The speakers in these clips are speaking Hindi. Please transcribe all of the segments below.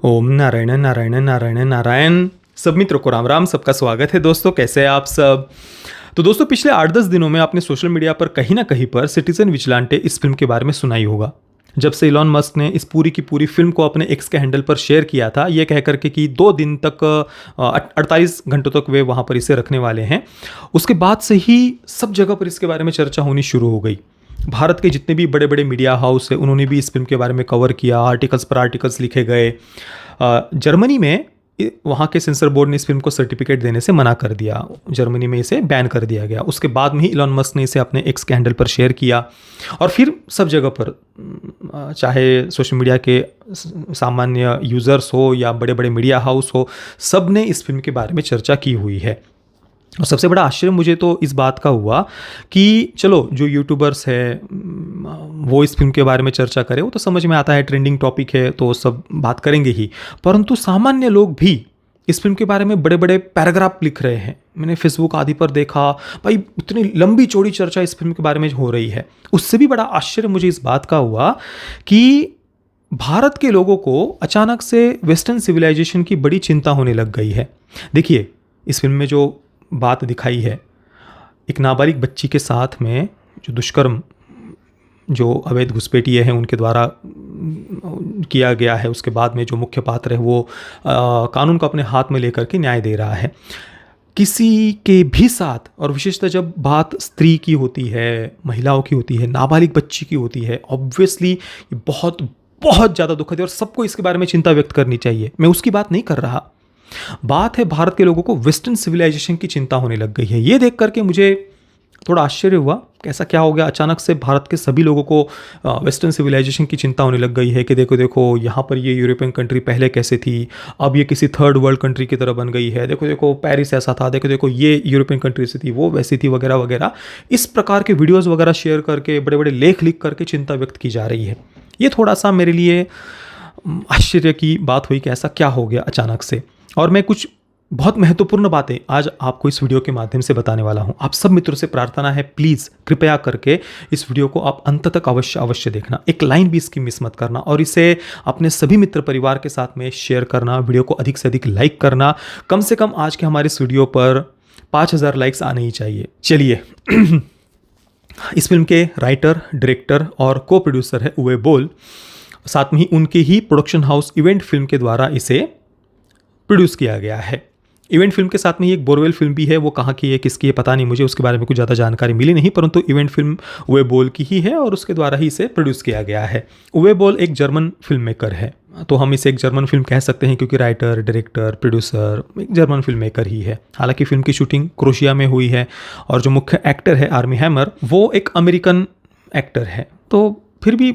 ओम नारायण नारायण नारायण नारायण। सब मित्रों को राम राम। सबका स्वागत है दोस्तों, कैसे हैं आप सब। तो दोस्तों, पिछले 8-10 दिनों में आपने सोशल मीडिया पर कहीं ना कहीं पर सिटीजन विजिलेंटे इस फिल्म के बारे में सुना ही होगा। जब से इलॉन मस्क ने इस पूरी की पूरी फिल्म को अपने एक्स के हैंडल पर शेयर किया था, ये कह करके कि 2 दिन तक 48 घंटों तक वे वहाँ पर इसे रखने वाले हैं, उसके बाद से ही सब जगह पर इसके बारे में चर्चा होनी शुरू हो गई। भारत के जितने भी बड़े बड़े मीडिया हाउस है उन्होंने भी इस फिल्म के बारे में कवर किया, आर्टिकल्स पर आर्टिकल्स लिखे गए। जर्मनी में वहाँ के सेंसर बोर्ड ने इस फिल्म को सर्टिफिकेट देने से मना कर दिया, जर्मनी में इसे बैन कर दिया गया। उसके बाद में ही इलॉन मस्क ने इसे अपने एक्स के हैंडल पर शेयर किया और फिर सब जगह पर, चाहे सोशल मीडिया के सामान्य यूज़र्स हो या बड़े बड़े मीडिया हाउस हो, सब ने इस फिल्म के बारे में चर्चा की हुई है। और सबसे बड़ा आश्चर्य मुझे तो इस बात का हुआ कि चलो जो यूट्यूबर्स है वो इस फिल्म के बारे में चर्चा करें, वो तो समझ में आता है, ट्रेंडिंग टॉपिक है तो सब बात करेंगे ही, परंतु सामान्य लोग भी इस फिल्म के बारे में बड़े बड़े पैराग्राफ लिख रहे हैं। मैंने फेसबुक आदि पर देखा, भाई इतनी लंबी चौड़ी चर्चा इस फिल्म के बारे में हो रही है। उससे भी बड़ा आश्चर्य मुझे इस बात का हुआ कि भारत के लोगों को अचानक से वेस्टर्न सिविलाइजेशन की बड़ी चिंता होने लग गई है। देखिए, इस फिल्म में जो बात दिखाई है, एक नाबालिग बच्ची के साथ में जो दुष्कर्म, जो अवैध घुसपैठिए हैं उनके द्वारा किया गया है, उसके बाद में जो मुख्य पात्र है वो कानून को अपने हाथ में लेकर के न्याय दे रहा है किसी के भी साथ। और विशेषतः जब बात स्त्री की होती है, महिलाओं की होती है, नाबालिग बच्ची की होती है, ऑब्वियसली ये बहुत बहुत ज़्यादा दुखद है और सबको इसके बारे में चिंता व्यक्त करनी चाहिए। मैं उसकी बात नहीं कर रहा, बात है भारत के लोगों को वेस्टर्न सिविलाइजेशन की चिंता होने लग गई है। ये देख करके मुझे थोड़ा आश्चर्य हुआ, कैसा क्या हो गया अचानक से भारत के सभी लोगों को वेस्टर्न सिविलाइजेशन की चिंता होने लग गई है कि देखो देखो यहाँ पर ये यूरोपियन कंट्री पहले कैसे थी, अब ये किसी थर्ड वर्ल्ड कंट्री की तरह बन गई है। देखो देखो पेरिस ऐसा था, देखो देखो ये यूरोपियन कंट्री से थी, वो वैसी थी, वगैरह वगैरह। इस प्रकार के वीडियोज़ वगैरह शेयर करके, बड़े बड़े लेख लिख करके चिंता व्यक्त की जा रही है। ये थोड़ा सा मेरे लिए आश्चर्य की बात हुई कि ऐसा क्या हो गया अचानक से। और मैं कुछ बहुत महत्वपूर्ण बातें आज आपको इस वीडियो के माध्यम से बताने वाला हूं। आप सब मित्रों से प्रार्थना है, प्लीज़ कृपया करके इस वीडियो को आप अंत तक अवश्य देखना, एक लाइन भी इसकी मिस मत करना और इसे अपने सभी मित्र परिवार के साथ में शेयर करना, वीडियो को अधिक से अधिक लाइक करना। कम से कम आज के हमारे इस वीडियो पर 5000 लाइक्स आने ही चाहिए। चलिए इस फिल्म के राइटर, डायरेक्टर और को प्रोड्यूसर है उवे बोल, साथ में ही उनके ही प्रोडक्शन हाउस इवेंट फिल्म के द्वारा इसे प्रोड्यूस किया गया है। इवेंट फिल्म के साथ में एक बोरवेल फिल्म भी है, वो कहाँ की है, किसकी है पता नहीं, मुझे उसके बारे में कुछ ज़्यादा जानकारी मिली नहीं, परंतु इवेंट फिल्म उवे बोल की ही है और उसके द्वारा ही इसे प्रोड्यूस किया गया है। उवे बोल एक जर्मन फिल्म मेकर है, तो हम इसे एक जर्मन फिल्म कह सकते हैं क्योंकि राइटर, डायरेक्टर, प्रोड्यूसर एक जर्मन फिल्म मेकर ही है। हालांकि फिल्म की शूटिंग क्रोशिया में हुई है और जो मुख्य एक्टर है आर्मी हैमर, वो एक अमेरिकन एक्टर है, तो फिर भी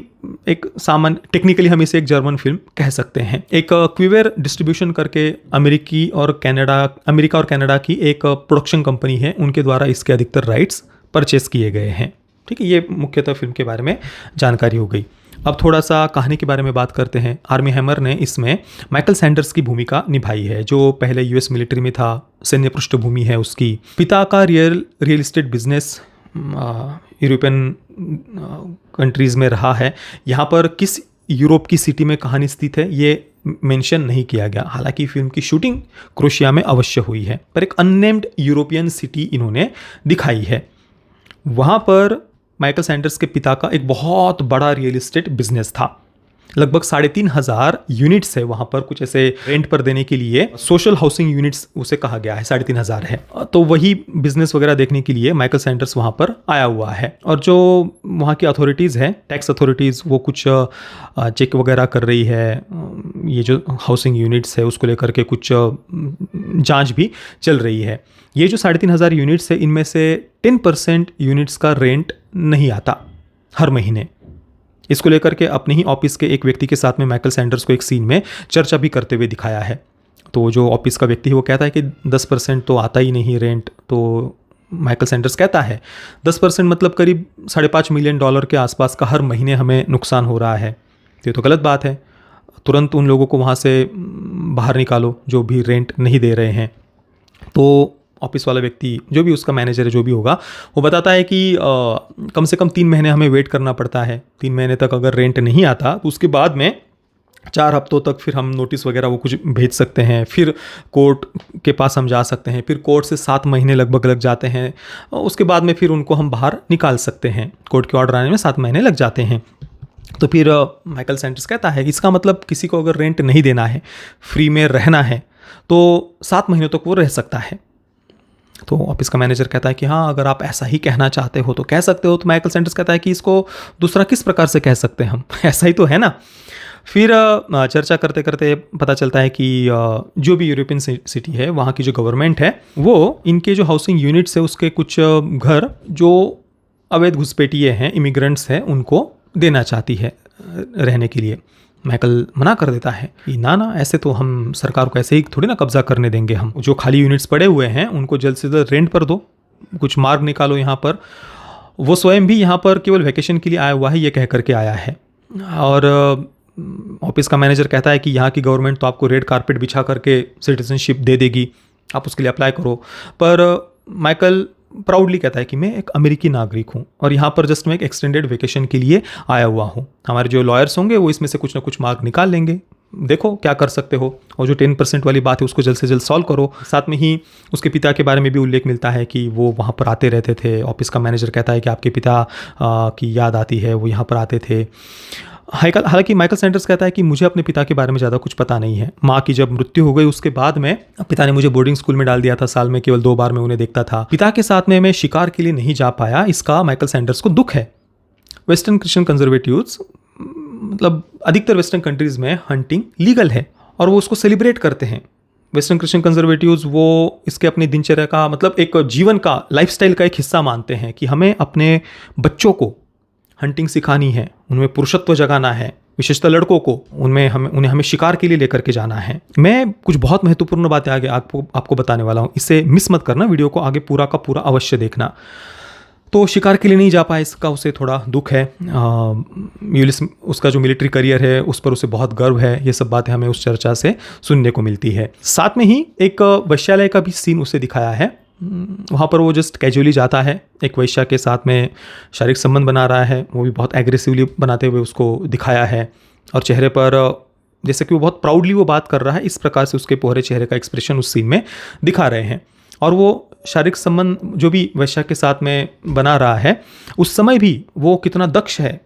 एक सामान्य, टेक्निकली हम इसे एक जर्मन फिल्म कह सकते हैं। एक क्विवेर डिस्ट्रीब्यूशन करके अमेरिका और कनाडा की एक प्रोडक्शन कंपनी है, उनके द्वारा इसके अधिकतर राइट्स परचेस किए गए हैं। ठीक है, ये मुख्यतः फिल्म के बारे में जानकारी हो गई। अब थोड़ा सा कहानी के बारे में बात करते हैं। आर्मी हैमर ने इसमें माइकल सैंडर्स की भूमिका निभाई है, जो पहले यूएस मिलिट्री में था, सैन्य पृष्ठभूमि है उसकी। पिता का real estate business European countries में रहा है। यहाँ पर किस यूरोप की सिटी में कहानी स्थित है ये मेंशन नहीं किया गया। हालांकि फिल्म की शूटिंग क्रोशिया में अवश्य हुई है, पर एक अननेम्ड यूरोपियन सिटी इन्होंने दिखाई है। वहाँ पर माइकल सैंडर्स के पिता का एक बहुत बड़ा रियल एस्टेट बिजनेस था, लगभग 3500 यूनिट्स है वहाँ पर, कुछ ऐसे रेंट पर देने के लिए सोशल हाउसिंग यूनिट्स उसे कहा गया है, 3500 है। तो वही बिजनेस वगैरह देखने के लिए माइकल सैंडर्स वहाँ पर आया हुआ है और जो वहाँ की अथॉरिटीज़ है, टैक्स अथॉरिटीज़, वो कुछ चेक वगैरह कर रही है। ये जो हाउसिंग यूनिट्स है उसको लेकर के कुछ जाँच भी चल रही है। ये जो 3500 यूनिट्स है, इनमें से 10% यूनिट्स का रेंट नहीं आता हर महीने। इसको लेकर के अपने ही ऑफिस के एक व्यक्ति के साथ में माइकल सैंडर्स को एक सीन में चर्चा भी करते हुए दिखाया है। तो जो ऑफिस का व्यक्ति है वो कहता है कि 10% तो आता ही नहीं रेंट। तो माइकल सैंडर्स कहता है 10% मतलब करीब $5.5 मिलियन के आसपास का हर महीने हमें नुकसान हो रहा है। ये तो गलत बात है, तुरंत उन लोगों को वहाँ से बाहर निकालो जो भी रेंट नहीं दे रहे हैं। तो ऑफिस वाला व्यक्ति, जो भी उसका मैनेजर है, जो भी होगा, वो बताता है कि कम से कम 3 महीने हमें वेट करना पड़ता है। 3 महीने तक अगर रेंट नहीं आता तो उसके बाद में 4 हफ्तों तक फिर हम नोटिस वगैरह वो कुछ भेज सकते हैं, फिर कोर्ट के पास हम जा सकते हैं, फिर कोर्ट से 7 महीने लगभग लग जाते हैं, उसके बाद में फिर उनको हम बाहर निकाल सकते हैं। कोर्ट के ऑर्डर आने में 7 महीने लग जाते हैं। तो फिर माइकल सैंडर्स कहता है कि इसका मतलब किसी को अगर रेंट नहीं देना है, फ्री में रहना है, तो 7 महीनों तक वो रह सकता है। तो ऑफिस का मैनेजर कहता है कि हाँ, अगर आप ऐसा ही कहना चाहते हो तो कह सकते हो। तो माइकल सैंडर्स कहता है कि इसको दूसरा किस प्रकार से कह सकते हैं हम, ऐसा ही तो है ना। फिर चर्चा करते करते पता चलता है कि जो भी यूरोपियन सिटी है वहाँ की जो गवर्नमेंट है वो इनके जो हाउसिंग यूनिट्स है उसके कुछ घर जो अवैध घुसपैठिए हैं, इमिग्रेंट्स हैं, उनको देना चाहती है रहने के लिए। माइकल मना कर देता है कि ना, ऐसे तो हम सरकार को ऐसे ही थोड़ी ना कब्जा करने देंगे। हम जो खाली यूनिट्स पड़े हुए हैं उनको जल्द से जल्द रेंट पर दो, कुछ मार्ग निकालो यहाँ पर। वो स्वयं भी यहाँ पर केवल वैकेशन के लिए आया हुआ है, ये कह करके आया है। और ऑफिस का मैनेजर कहता है कि यहाँ की गवर्नमेंट तो आपको रेड कारपेट बिछा करके सिटीजनशिप दे देगी, आप उसके लिए अप्लाई करो। पर माइकल प्राउडली कहता है कि मैं एक अमेरिकी नागरिक हूँ और यहाँ पर जस्ट मैं एक एक्सटेंडेड वेकेशन के लिए आया हुआ हूँ। हमारे जो लॉयर्स होंगे वो इसमें से कुछ ना कुछ मार्ग निकाल लेंगे, देखो क्या कर सकते हो। और जो 10% वाली बात है उसको जल्द से जल्द सॉल्व करो। साथ में ही उसके पिता के बारे में भी उल्लेख मिलता है कि वो वहाँ पर आते रहते थे। ऑफिस का मैनेजर कहता है कि आपके पिता की याद आती है, वो यहाँ पर आते थे। हालांकि माइकल सैंडर्स कहता है कि मुझे अपने पिता के बारे में ज़्यादा कुछ पता नहीं है। माँ की जब मृत्यु हो गई उसके बाद में पिता ने मुझे बोर्डिंग स्कूल में डाल दिया था, साल में केवल 2 बार मैं उन्हें देखता था। पिता के साथ में मैं शिकार के लिए नहीं जा पाया, इसका माइकल सैंडर्स को दुख है। वेस्टर्न क्रिश्चियन कंजर्वेटिव्स, मतलब अधिकतर वेस्टर्न कंट्रीज में हंटिंग लीगल है और वो उसको सेलिब्रेट करते हैं। वेस्टर्न क्रिश्चियन कंजर्वेटिव्स वो इसके अपनी दिनचर्या का, मतलब एक जीवन का, लाइफस्टाइल का एक हिस्सा मानते हैं कि हमें अपने बच्चों को हंटिंग सिखानी है, उनमें पुरुषत्व जगाना है, विशेषतः लड़कों को, उन्हें हमें शिकार के लिए लेकर के जाना है। मैं कुछ बहुत महत्वपूर्ण बातें आगे आपको बताने वाला हूँ, इसे मिस मत करना, वीडियो को आगे पूरा का पूरा अवश्य देखना। तो शिकार के लिए नहीं जा पाया, इसका उसे थोड़ा दुख है। उसका जो मिलिट्री करियर है उस पर उसे बहुत गर्व है। ये सब बातें हमें उस चर्चा से सुनने को मिलती है। साथ में ही एक वेश्यालय का भी सीन उसे दिखाया है। वहाँ पर वो जस्ट कैजुअली जाता है, एक वैश्या के साथ में शारीरिक संबंध बना रहा है, वो भी बहुत एग्रेसिवली बनाते हुए उसको दिखाया है। और चेहरे पर जैसे कि वो बहुत प्राउडली वो बात कर रहा है, इस प्रकार से उसके पोहरे चेहरे का एक्सप्रेशन उस सीन में दिखा रहे हैं। और वो शारीरिक संबंध जो भी वैश्या के साथ में बना रहा है उस समय भी वो कितना दक्ष है।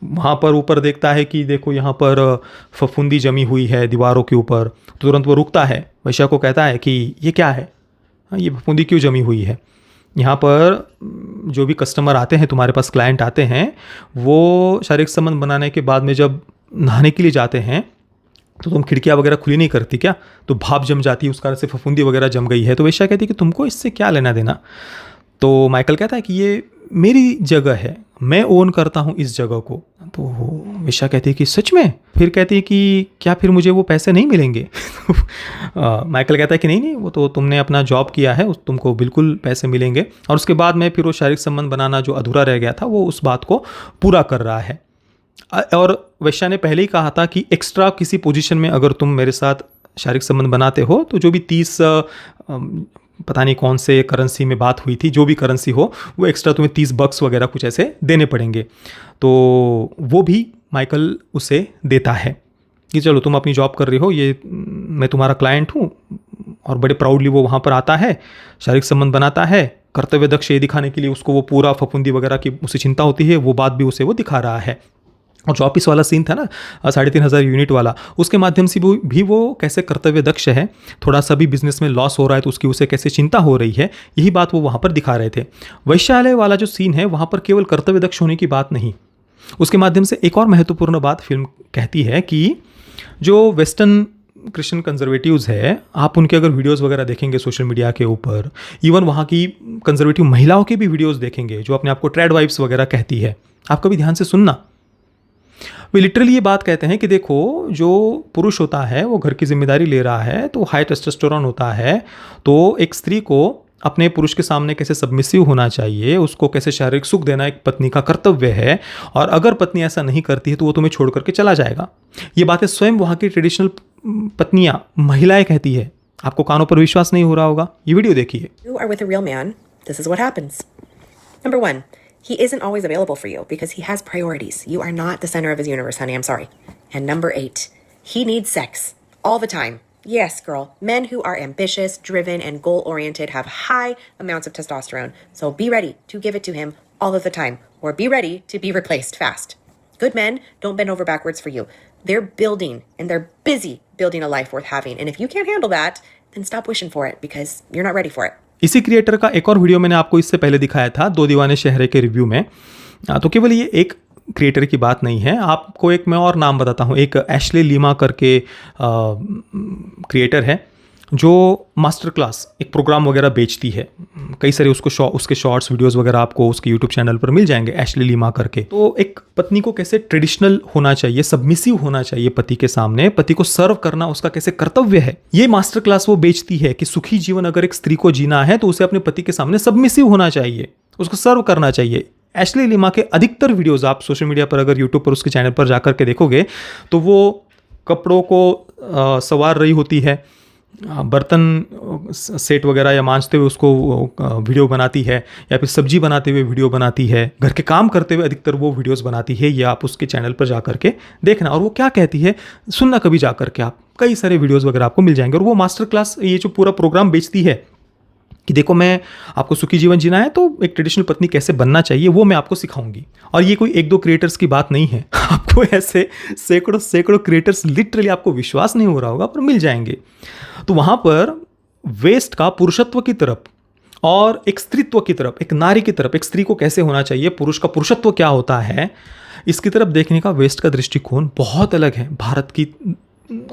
वहाँ पर ऊपर देखता है कि देखो यहाँ पर फफूंदी जमी हुई है दीवारों के ऊपर, तो तुरंत वो रुकता है, वैश्या को कहता है कि ये क्या है, ये फफूंदी क्यों जमी हुई है। यहाँ पर जो भी कस्टमर आते हैं, तुम्हारे पास क्लाइंट आते हैं, वो शारीरिक संबंध बनाने के बाद में जब नहाने के लिए जाते हैं तो तुम खिड़कियाँ वगैरह खुली नहीं करती क्या, तो भाप जम जाती है, उस कारण से फफूंदी वगैरह जम गई है। तो वेश्या कहती है कि तुमको इससे क्या लेना देना। तो माइकल कहता है कि ये मेरी जगह है, मैं ओन करता हूँ इस जगह को। तो वेश्या कहती है कि सच में? फिर कहती है कि क्या फिर मुझे वो पैसे नहीं मिलेंगे? माइकल कहता है कि नहीं, वो तो तुमने अपना जॉब किया है, तुमको बिल्कुल पैसे मिलेंगे। और उसके बाद में फिर वो शारीरिक संबंध बनाना जो अधूरा रह गया था वो उस बात को पूरा कर रहा है। और वेश्या ने पहले ही कहा था कि एक्स्ट्रा किसी पोजीशन में अगर तुम मेरे साथ शारीरिक संबंध बनाते हो तो जो भी 30 पता नहीं कौन से करेंसी में बात हुई थी, जो भी करेंसी हो वो एक्स्ट्रा तुम्हें 30 बक्स वगैरह कुछ ऐसे देने पड़ेंगे। तो वो भी माइकल उसे देता है कि चलो तुम अपनी जॉब कर रही हो, ये मैं तुम्हारा क्लाइंट हूँ। और बड़े प्राउडली वो वहाँ पर आता है, शारीरिक संबंध बनाता है, कर्तव्य दक्ष ये दिखाने के लिए उसको वो पूरा फफूंदी वगैरह की उसे चिंता होती है, वो बात भी उसे वो दिखा रहा है। और जो ऑफिस वाला सीन था ना 3,500 यूनिट वाला, उसके माध्यम से भी वो कैसे कर्तव्य दक्ष है, थोड़ा सा भी बिजनेस में लॉस हो रहा है तो उसकी उसे कैसे चिंता हो रही है, यही बात वो वहाँ पर दिखा रहे थे। वैश्यालय वाला जो सीन है वहाँ पर केवल कर्तव्य दक्ष होने की बात नहीं, उसके माध्यम से एक और महत्वपूर्ण बात फिल्म कहती है कि जो वेस्टर्न क्रिश्चियन कंजर्वेटिव्स है, आप उनके अगर वीडियोस वगैरह देखेंगे सोशल मीडिया के ऊपर, इवन वहाँ की कंजर्वेटिव महिलाओं के भी वीडियोस देखेंगे जो अपने आप को ट्रेड वाइफ्स वगैरह कहती है, आप कभी ध्यान से सुनना, वे लिटरली ये बात कहते हैं कि देखो जो पुरुष होता है वो घर की जिम्मेदारी ले रहा है तो हाई टेस्टोस्टेरोन होता है, तो एक स्त्री को अपने पुरुष के सामने कैसे सबमिसिव होना चाहिए, उसको कैसे शारीरिक सुख देना एक पत्नी का कर्तव्य है, और अगर पत्नी ऐसा नहीं करती है तो वो तुम्हें छोड़ करके चला जाएगा। ये बातें स्वयं वहाँ की ट्रेडिशनल पत्नियाँ, महिलाएं कहती है। आपको कानों पर विश्वास नहीं हो रहा होगा, ये वीडियो देखिए। You are with a real man, this is what happens. Number 1, he isn't always available for you because he has priorities. You are not the center of his universe, honey. I'm sorry. And number 8, He needs sex all the time. Yes, girl. Men who are ambitious, driven, and goal-oriented have high amounts of testosterone. So be ready to give it to him all of the time, or be ready to be replaced fast. Good men don't bend over backwards for you. They're building, and they're busy building a life worth having. And if you can't handle that, then stop wishing for it because you're not ready for it. इसी क्रिएटर का एक और वीडियो मैंने आपको इससे पहले दिखाया था, दो दीवाने शहरे के रिव्यू में। तो केवल ये एक क्रिएटर की बात नहीं है, आपको एक मैं और नाम बताता हूँ। एक एशले लीमा करके क्रिएटर है जो मास्टर क्लास एक प्रोग्राम वगैरह बेचती है। कई सारे उसके शॉर्ट्स वीडियोस वगैरह आपको उसके यूट्यूब चैनल पर मिल जाएंगे, एशले लीमा करके। तो एक पत्नी को कैसे ट्रेडिशनल होना चाहिए, सबमिसिव होना चाहिए पति के सामने, पति को सर्व करना उसका कैसे कर्तव्य है, ये मास्टर क्लास वो बेचती है कि सुखी जीवन अगर एक स्त्री को जीना है तो उसे अपने पति के सामने सबमिसिव होना चाहिए, उसको सर्व करना चाहिए। एशले लीमा के अधिकतर वीडियोस आप सोशल मीडिया पर अगर यूट्यूब पर उसके चैनल पर जाकर के देखोगे तो वो कपड़ों को संवार रही होती है, बर्तन सेट वगैरह या मांजते हुए उसको वीडियो बनाती है, या फिर सब्जी बनाते हुए वीडियो बनाती है, घर के काम करते हुए अधिकतर वो वीडियोस बनाती है। ये आप उसके चैनल पर जाकर के देखना, और वो क्या कहती है सुनना कभी जाकर के, आप कई सारे वीडियोस वगैरह आपको मिल जाएंगे। और वो मास्टर क्लास ये जो पूरा प्रोग्राम बेचती है कि देखो मैं आपको सुखी जीवन जीना है तो एक ट्रेडिशनल पत्नी कैसे बनना चाहिए वो मैं आपको सिखाऊंगी। और ये कोई एक दो क्रिएटर्स की बात नहीं है, आपको ऐसे सैकड़ों क्रिएटर्स लिटरली आपको विश्वास नहीं हो रहा होगा पर मिल जाएंगे। तो वहाँ पर वेस्ट का पुरुषत्व की तरफ और एक स्त्रीत्व की तरफ, एक नारी की तरफ, एक स्त्री को कैसे होना चाहिए, पुरुष का पुरुषत्व क्या होता है, इसकी तरफ देखने का वेस्ट का दृष्टिकोण बहुत अलग है भारत की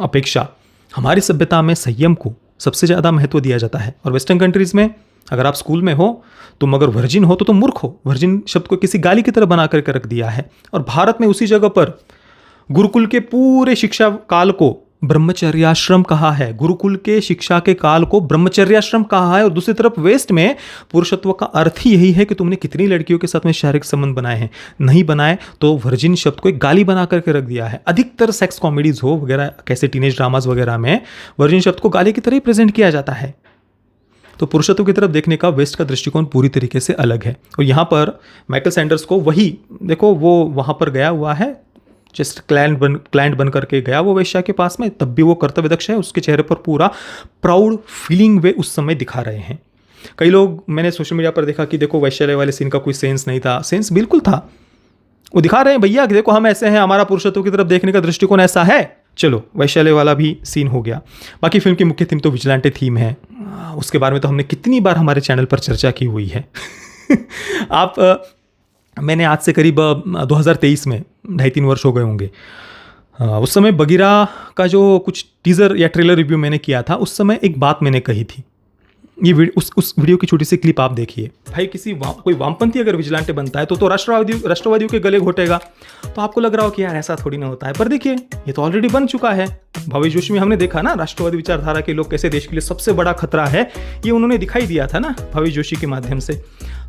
अपेक्षा। हमारी सभ्यता में संयम को सबसे ज़्यादा महत्व दिया जाता है, और वेस्टर्न कंट्रीज़ में अगर आप स्कूल में हो तुम अगर वर्जिन हो तो तुम मूर्ख हो। वर्जिन शब्द को किसी गाली की तरह बना करके रख दिया है। और भारत में उसी जगह पर गुरुकुल के पूरे शिक्षा काल को ब्रह्मचर्याश्रम कहा है, गुरुकुल के शिक्षा के काल को ब्रह्मचर्याश्रम कहा है। और दूसरी तरफ वेस्ट में पुरुषत्व का अर्थ ही यही है कि तुमने कितनी लड़कियों के साथ में शारीरिक संबंध बनाए हैं, नहीं बनाए तो वर्जिन शब्द को एक गाली बना करके रख दिया है। अधिकतर सेक्स कॉमेडीज हो वगैरह, कैसे टीनेज ड्रामाज वगैरह में वर्जिन शब्द को गाली की तरह ही प्रेजेंट किया जाता है। तो पुरुषत्व की तरफ देखने का वेस्ट का दृष्टिकोण पूरी तरीके से अलग है। और यहाँ पर माइकल सैंडर्स को वही देखो, वो वहाँ पर गया हुआ है, जस्ट क्लाइंट बन करके गया वो वेश्या के पास में, तब भी वो कर्तव्य दक्ष है। उसके चेहरे पर पूरा प्राउड फीलिंग वे उस समय दिखा रहे हैं। कई लोग मैंने सोशल मीडिया पर देखा कि देखो वैश्यालय वाले सीन का कोई सेंस नहीं था। सेंस बिल्कुल था, वो दिखा रहे हैं भैया कि देखो हम ऐसे हैं, हमारा पुरुषत्व की तरफ देखने का दृष्टिकोण ऐसा है। चलो वैश्यालय वाला भी सीन हो गया। बाकी फिल्म की मुख्य थीम तो विजिलेंटे थीम है, उसके बारे में तो हमने कितनी बार हमारे चैनल पर चर्चा की हुई है। मैंने आज से करीब 2023 में 2.5-3 वर्ष हो गए होंगे, उस समय बगीरा का जो कुछ टीज़र या ट्रेलर रिव्यू मैंने किया था, उस समय एक बात मैंने कही थी। ये उस वीडियो की छोटी सी क्लिप आप देखिए। भाई कोई वामपंथी अगर विजिलेंटे बनता है तो राष्ट्रवादियों के गले घोटेगा। तो आपको लग रहा हो कि यार ऐसा थोड़ी ना होता है, पर देखिए ये तो ऑलरेडी बन चुका है। भवेश जोशी में हमने देखा ना, राष्ट्रवादी विचारधारा के लोग कैसे देश के लिए सबसे बड़ा खतरा है, ये उन्होंने दिखाई दिया था ना भवेश जोशी के माध्यम से।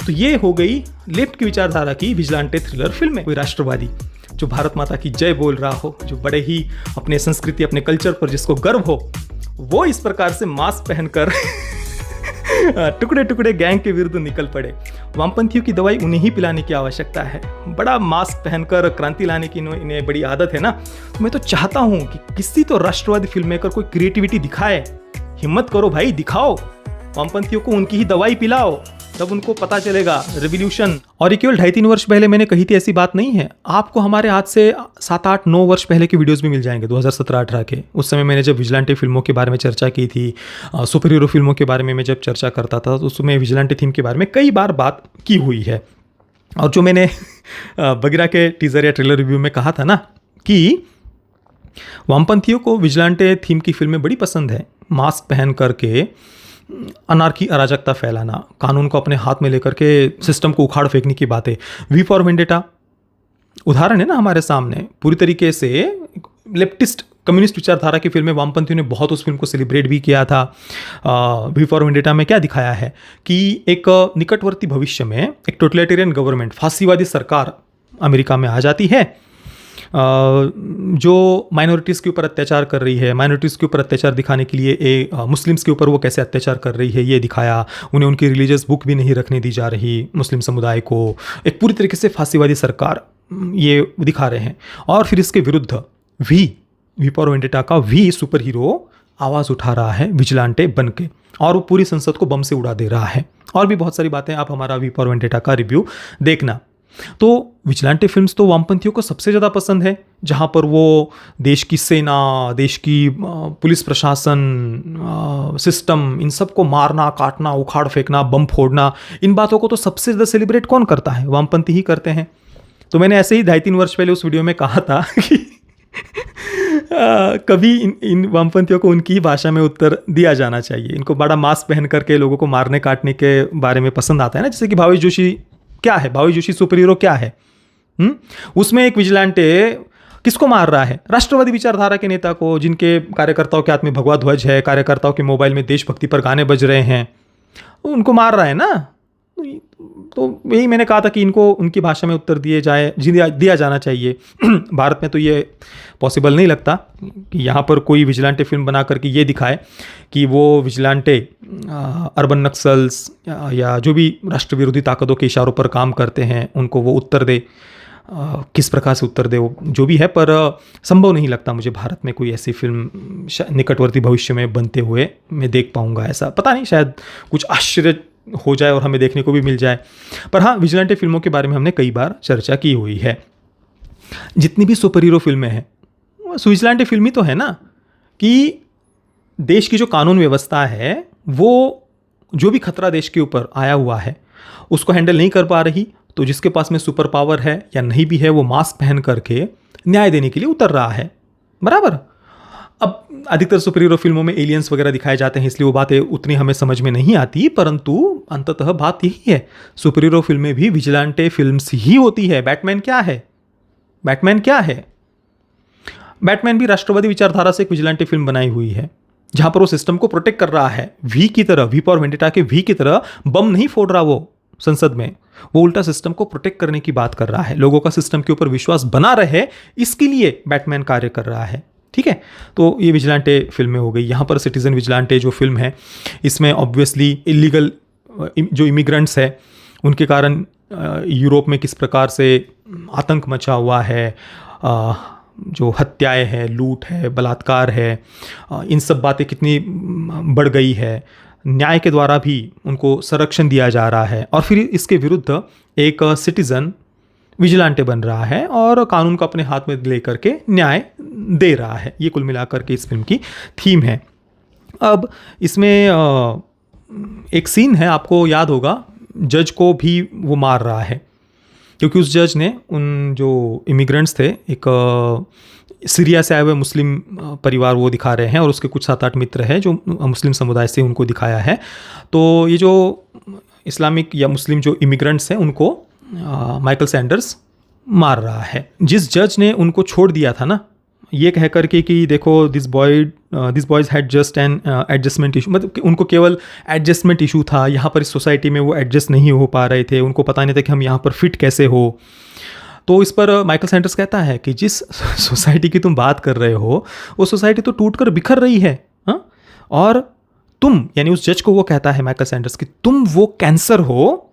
तो ये हो गई लेफ्ट की विचारधारा की विजिलेंटे थ्रिलर फिल्म में कोई राष्ट्रवादी जो भारत माता की जय बोल रहा हो, जो बड़े ही अपने संस्कृति अपने कल्चर पर जिसको गर्व हो, वो इस प्रकार से मास्क पहनकर टुकड़े टुकड़े गैंग के विरुद्ध निकल पड़े। वामपंथियों की दवाई उन्हें ही पिलाने की आवश्यकता है। बड़ा मास्क पहनकर क्रांति लाने की इन्हें बड़ी आदत है ना। तो मैं तो चाहता हूं कि किसी तो राष्ट्रवादी फिल्म मेकर कोई क्रिएटिविटी दिखाए। हिम्मत करो भाई, दिखाओ, वामपंथियों को उनकी ही दवाई पिलाओ, तब उनको पता चलेगा रिवॉल्यूशन। और ये केवल 2.5-3 वर्ष पहले मैंने कही थी ऐसी बात नहीं है। आपको हमारे आज से 7-8-9 वर्ष पहले के वीडियोस भी मिल जाएंगे, 2017-18 के। उस समय मैंने जब विजिलेंटे फिल्मों के बारे में चर्चा की थी, सुपर हीरो फिल्मों के बारे में मैं जब चर्चा करता था, तो उसमें विजिलेंटे थीम के बारे में कई बार बात की हुई है। और जो मैंने बगीरा के टीज़र या ट्रेलर रिव्यू में कहा था ना कि वामपंथियों को विजिलेंटे थीम की फिल्में बड़ी पसंद है। मास्क पहन करके अनार्की, अराजकता फैलाना, कानून को अपने हाथ में लेकर के सिस्टम को उखाड़ फेंकने की बातें। वी फॉर वेंडेटा उदाहरण है ना हमारे सामने। पूरी तरीके से लेफ्टिस्ट कम्युनिस्ट विचारधारा की फिल्में वामपंथियों ने बहुत उस फिल्म को सेलिब्रेट भी किया था। वी फॉर वेंडेटा में क्या दिखाया है कि एक निकटवर्ती भविष्य में एक टोटलिटेरियन गवर्नमेंट, फांसीवादी सरकार अमेरिका में आ जाती है, जो माइनॉरिटीज़ के ऊपर अत्याचार कर रही है। माइनॉरिटीज़ के ऊपर अत्याचार दिखाने के लिए मुस्लिम्स के ऊपर वो कैसे अत्याचार कर रही है ये दिखाया। उन्हें उनकी रिलीजियस बुक भी नहीं रखने दी जा रही मुस्लिम समुदाय को। एक पूरी तरीके से फांसीवादी सरकार ये दिखा रहे हैं। और फिर इसके विरुद्ध वी वी फॉर वेंडेटा का वी सुपर हीरो आवाज़ उठा रहा है विजिलेंटे बन के, और वो पूरी संसद को बम से उड़ा दे रहा है। और भी बहुत सारी बातें, आप हमारा वी फॉर वेंडेटा का रिव्यू देखना। तो विजिलेंटे फिल्म्स तो वामपंथियों को सबसे ज़्यादा पसंद है, जहाँ पर वो देश की सेना, देश की पुलिस प्रशासन, सिस्टम, इन सब को मारना, काटना, उखाड़ फेंकना, बम फोड़ना, इन बातों को तो सबसे ज़्यादा सेलिब्रेट कौन करता है? वामपंथी ही करते हैं। तो मैंने ऐसे ही 2.5-3 वर्ष पहले उस वीडियो में कहा था कि कभी इन वामपंथियों को उनकी ही भाषा में उत्तर दिया जाना चाहिए। इनको बड़ा मास्क पहन करके लोगों को मारने काटने के बारे में पसंद आता है ना, जैसे कि भावेश जोशी क्या है, भावेश जोशी सुपर हीरो क्या है? उसमें एक विजिलेंटे किसको मार रहा है? राष्ट्रवादी विचारधारा के नेता को, जिनके कार्यकर्ताओं के हाथ में भगवा ध्वज है, कार्यकर्ताओं के मोबाइल में देशभक्ति पर गाने बज रहे हैं, उनको मार रहा है ना। तो यही मैंने कहा था कि इनको उनकी भाषा में उत्तर दिया जाना चाहिए। भारत में तो ये पॉसिबल नहीं लगता कि यहाँ पर कोई विजिलेंटे फिल्म बना करके ये दिखाए कि वो विजिलेंटे अर्बन नक्सल्स या जो भी राष्ट्र विरोधी ताकतों के इशारों पर काम करते हैं उनको वो उत्तर दे। किस प्रकार से उत्तर दे वो जो भी है, पर संभव नहीं लगता मुझे भारत में कोई ऐसी फिल्म निकटवर्ती भविष्य में बनते हुए मैं देख पाऊँगा। ऐसा पता नहीं, शायद कुछ आश्चर्य हो जाए और हमें देखने को भी मिल जाए। पर हाँ, विजिलेंटे फिल्मों के बारे में हमने कई बार चर्चा की हुई है। जितनी भी सुपर हीरो फिल्में हैं विजिलेंटे फिल्म ही तो है ना, कि देश की जो कानून व्यवस्था है वो जो भी खतरा देश के ऊपर आया हुआ है उसको हैंडल नहीं कर पा रही, तो जिसके पास में सुपर पावर है या नहीं भी है वो मास्क पहन करके न्याय देने के लिए उतर रहा है। बराबर। अब अधिकतर सुपर हीरो फिल्मों में एलियंस वगैरह दिखाए जाते हैं, इसलिए वो बातें उतनी हमें समझ में नहीं आती, परंतु अंततः बात यही है, सुपर हीरो फिल्में भी विजिलेंटे फिल्म्स ही होती है। बैटमैन क्या है? बैटमैन क्या है? बैटमैन भी राष्ट्रवादी विचारधारा से एक विजिलेंटे फिल्म बनाई हुई है, जहां पर वो सिस्टम को प्रोटेक्ट कर रहा है। वी की तरह, वी फॉर वेंडेटा के वी की तरह बम नहीं फोड़ रहा वो संसद में, वो उल्टा सिस्टम को प्रोटेक्ट करने की बात कर रहा है। लोगों का सिस्टम के ऊपर विश्वास बना रहे, इसके लिए बैटमैन कार्य कर रहा है। ठीक है, तो ये विजिलेंटे फिल्में हो गई। यहाँ पर सिटीजन विजिलेंटे जो फिल्म है, इसमें ऑब्वियसली इलीगल जो इमिग्रेंट्स है उनके कारण यूरोप में किस प्रकार से आतंक मचा हुआ है, जो हत्याएं हैं, लूट है, बलात्कार है, इन सब बातें कितनी बढ़ गई है। न्याय के द्वारा भी उनको संरक्षण दिया जा रहा है, और फिर इसके विरुद्ध एक सिटीजन विजिलेंटे बन रहा है और कानून को अपने हाथ में लेकर के न्याय दे रहा है। ये कुल मिलाकर के इस फिल्म की थीम है। अब इसमें एक सीन है, आपको याद होगा, जज को भी वो मार रहा है, क्योंकि उस जज ने उन जो इमिग्रेंट्स थे, एक सीरिया से आए हुए मुस्लिम परिवार वो दिखा रहे हैं, और उसके कुछ 7-8 मित्र हैं जो मुस्लिम समुदाय से, उनको दिखाया है। तो ये जो इस्लामिक या मुस्लिम जो इमिग्रेंट्स हैं उनको माइकल सैंडर्स मार रहा है। जिस जज ने उनको छोड़ दिया था ना, ये कह करके कि देखो this boys had just an adjustment issue, मतलब कि उनको केवल एडजस्टमेंट इशू था, यहाँ पर इस सोसाइटी में वो एडजस्ट नहीं हो पा रहे थे, उनको पता नहीं था कि हम यहाँ पर फिट कैसे हो। तो इस पर माइकल सैंडर्स कहता है कि जिस सोसाइटी की तुम बात कर रहे हो वो सोसाइटी तो टूट कर बिखर रही है, हाँ? और तुम, यानी उस जज को वो कहता है माइकल सैंडर्स कि तुम वो कैंसर हो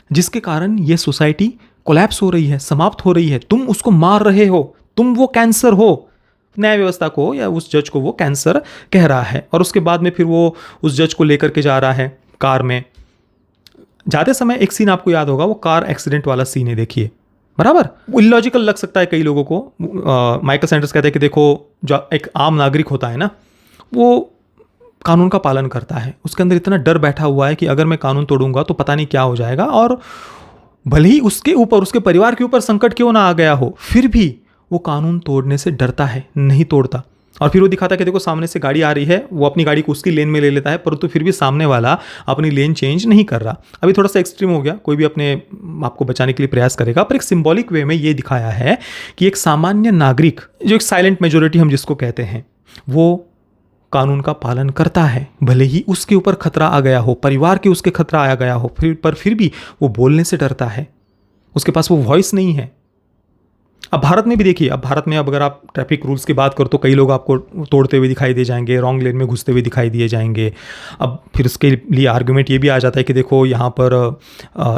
जिसके कारण ये सोसाइटी कोलैप्स हो रही है, समाप्त हो रही है, तुम उसको मार रहे हो, तुम वो कैंसर हो। न्याय व्यवस्था को या उस जज को वो कैंसर कह रहा है। और उसके बाद में फिर वो उस जज को लेकर के जा रहा है कार में। जाते समय एक सीन आपको याद होगा, वो कार एक्सीडेंट वाला सीन है, देखिए। बराबर, वो इलॉजिकल लग सकता है कई लोगों को। माइकल सैंडर्स कहते हैं कि देखो, जो एक आम नागरिक होता है ना, वो कानून का पालन करता है, उसके अंदर इतना डर बैठा हुआ है कि अगर मैं कानून तोड़ूंगा तो पता नहीं क्या हो जाएगा, और भले ही उसके ऊपर, उसके परिवार के ऊपर संकट क्यों ना आ गया हो, फिर भी वो कानून तोड़ने से डरता है, नहीं तोड़ता। और फिर वो दिखाता है कि देखो सामने से गाड़ी आ रही है, वो अपनी गाड़ी को उसकी लेन में ले लेता है, परंतु फिर भी सामने वाला अपनी लेन चेंज नहीं कर रहा। अभी थोड़ा सा एक्सट्रीम हो गया, कोई भी अपने आपको बचाने के लिए प्रयास करेगा, पर एक सिंबॉलिक वे में ये दिखाया है कि एक सामान्य नागरिक, जो एक साइलेंट मेजोरिटी हम जिसको कहते हैं, वो कानून का पालन करता है, भले ही उसके ऊपर खतरा आ गया हो, परिवार के उसके खतरा आ गया हो, फिर भी वो बोलने से डरता है, उसके पास वो वॉइस नहीं है। अब भारत में भी देखिए, अब भारत में अब अगर आप ट्रैफिक रूल्स की बात करो तो कई लोग आपको तोड़ते हुए दिखाई दे जाएंगे, रॉन्ग लेन में घुसते हुए दिखाई दिए जाएंगे। अब फिर उसके लिए आर्गुमेंट ये भी आ जाता है कि देखो यहाँ पर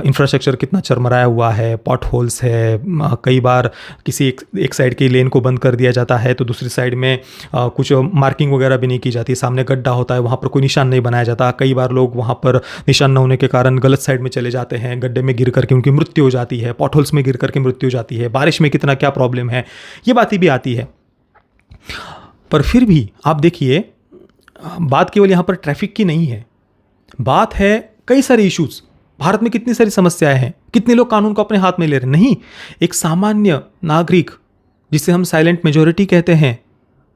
इंफ्रास्ट्रक्चर कितना चरमराया हुआ है, पॉट होल्स है, कई बार किसी एक साइड की लेन को बंद कर दिया जाता है तो दूसरी साइड में कुछ मार्किंग वगैरह भी नहीं की जाती, सामने गड्ढा होता है वहाँ पर कोई निशान नहीं बनाया जाता। कई बार लोग वहाँ पर निशान न होने के कारण गलत साइड में चले जाते हैं, गड्ढे में गिर करके उनकी मृत्यु हो जाती है, पॉट होल्स में गिर करके मृत्यु हो जाती है, बारिश में कितना क्या प्रॉब्लम है, ये बातें भी आती है। पर फिर भी आप देखिए, बात केवल यहाँ पर ट्रैफिक की नहीं है, बात है कई सारे इश्यूज। भारत में कितनी सारी समस्याएं हैं, कितने लोग कानून को अपने हाथ में ले रहे हैं। नहीं, एक सामान्य नागरिक जिसे हम साइलेंट मेजॉरिटी कहते हैं,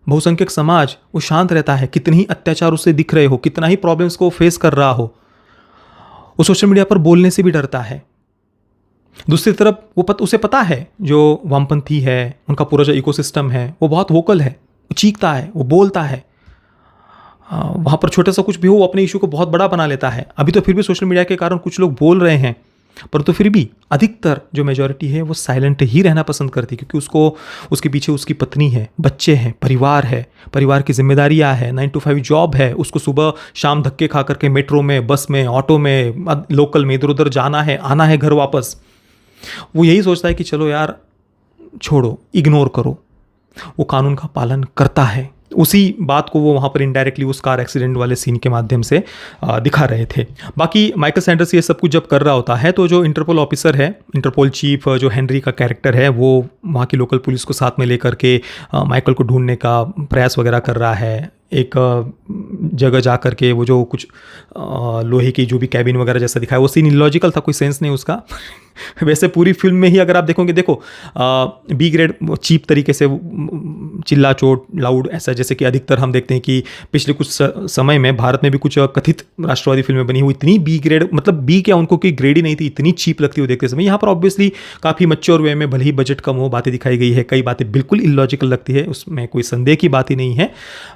बहुसंख्यक समाज, वो शांत रहता है। कितने ही अत्याचार उसे दिख रहे हो, कितना ही प्रॉब्लम्स को फेस कर रहा हो, वो सोशल मीडिया पर बोलने से भी डरता है। दूसरी तरफ उसे पता है जो वामपंथी है, उनका पूरा जो इकोसिस्टम है वो बहुत वोकल है, वो चीखता है, वो बोलता है, वहाँ पर छोटा सा कुछ भी हो वो अपने इशू को बहुत बड़ा बना लेता है। अभी तो फिर भी सोशल मीडिया के कारण कुछ लोग बोल रहे हैं, परंतु फिर भी अधिकतर जो मेजॉरिटी है वो साइलेंट ही रहना पसंद करती है, क्योंकि उसके पीछे उसकी पत्नी है, बच्चे हैं, परिवार है, परिवार की जिम्मेदारियां है, 9 to 5 जॉब है, उसको सुबह शाम धक्के खा करके मेट्रो में, बस में, ऑटो में, लोकल में इधर उधर जाना है, आना है घर वापस। वो यही सोचता है कि चलो यार छोड़ो, इग्नोर करो। वो कानून का पालन करता है। उसी बात को वो वहाँ पर इनडायरेक्टली उस कार एक्सीडेंट वाले सीन के माध्यम से दिखा रहे थे। बाकी माइकल सैंडर्स ये सब कुछ जब कर रहा होता है तो जो इंटरपोल ऑफिसर है, इंटरपोल चीफ जो हेनरी का कैरेक्टर है, वो वहाँ की लोकल पुलिस को साथ में लेकर के माइकल को ढूंढने का प्रयास वगैरह कर रहा है। एक जगह जा कर के वो जो कुछ लोहे की जो भी कैबिन वगैरह जैसा दिखाया, वो सीन इलॉजिकल था, कोई सेंस नहीं उसका। वैसे पूरी फिल्म में ही अगर आप देखोगे, देखो बी ग्रेड चीप तरीके से चिल्ला चोट लाउड ऐसा, जैसे कि अधिकतर हम देखते हैं कि पिछले कुछ समय में भारत में भी कुछ कथित राष्ट्रवादी फिल्में बनी हुई, इतनी बी ग्रेड, मतलब बी क्या, उनको कोई ग्रेड ही नहीं थी, इतनी चीप लगती हुई देखते समय। यहाँ पर ऑब्वियसली काफ़ी मैच्योर वे में, भले ही बजट कम हो, बातें दिखाई गई है, कई बातें बिल्कुल इलॉजिकल लगती है, उसमें कोई संदेह की बात ही नहीं है।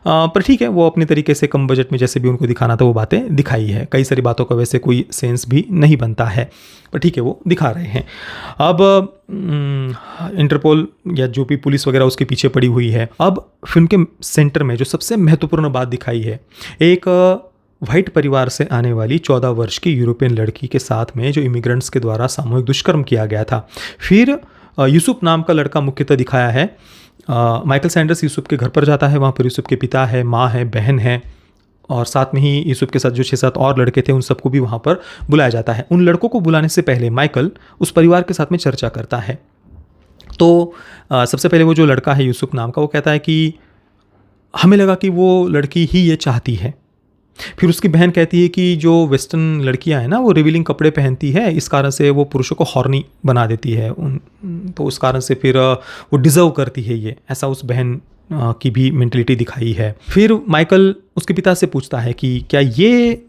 पर ठीक है, वो अपने तरीके से कम बजट में जैसे भी उनको दिखाना था वो बातें दिखाई है। कई सारी बातों का वैसे कोई सेंस भी नहीं बनता है, पर ठीक है वो दिखा रहे हैं। अब इंटरपोल या जो भी पुलिस वगैरह उसके पीछे पड़ी हुई है। अब फिल्म के सेंटर में जो सबसे महत्वपूर्ण बात दिखाई है, एक वाइट परिवार से आने वाली 14 वर्ष की यूरोपियन लड़की के साथ में जो इमिग्रेंट्स के द्वारा सामूहिक दुष्कर्म किया गया था। फिर यूसुफ नाम का लड़का मुख्यतः दिखाया है। माइकल सैंडर्स यूसुफ के घर पर जाता है, वहाँ पर यूसुफ के पिता है, माँ है, बहन है, और साथ में ही यूसुफ के साथ जो 6-7 और लड़के थे उन सबको भी वहाँ पर बुलाया जाता है। उन लड़कों को बुलाने से पहले माइकल उस परिवार के साथ में चर्चा करता है। तो सबसे पहले वो जो लड़का है यूसुफ नाम का, वो कहता है कि हमें लगा कि वो लड़की ही ये चाहती है। फिर उसकी बहन कहती है कि जो वेस्टर्न लड़कियां हैं ना, वो रिवीलिंग कपड़े पहनती है, इस कारण से वो पुरुषों को हॉर्नी बना देती है, तो उस कारण से फिर वो डिज़र्व करती है ये, ऐसा उस बहन की भी मेंटलिटी दिखाई है। फिर माइकल उसके पिता से पूछता है कि क्या ये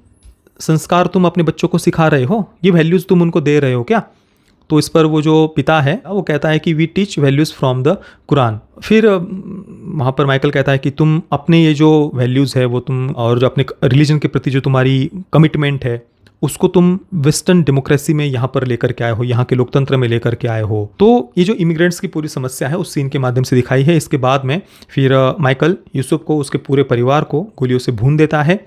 संस्कार तुम अपने बच्चों को सिखा रहे हो, ये वैल्यूज़ तुम उनको दे रहे हो क्या? तो इस पर वो जो पिता है वो कहता है कि we teach values from the Quran. फिर वहाँ पर माइकल कहता है कि तुम अपने ये जो वैल्यूज़ है वो तुम, और जो अपने रिलीजन के प्रति जो तुम्हारी कमिटमेंट है, उसको तुम वेस्टर्न डेमोक्रेसी में यहाँ पर लेकर के आए हो, यहाँ के लोकतंत्र में लेकर के आए हो। तो ये जो इमिग्रेंट्स की पूरी समस्या है उस सीन के माध्यम से दिखाई है। इसके बाद में फिर माइकल यूसुफ को, उसके पूरे परिवार को गोलियों से भून देता है।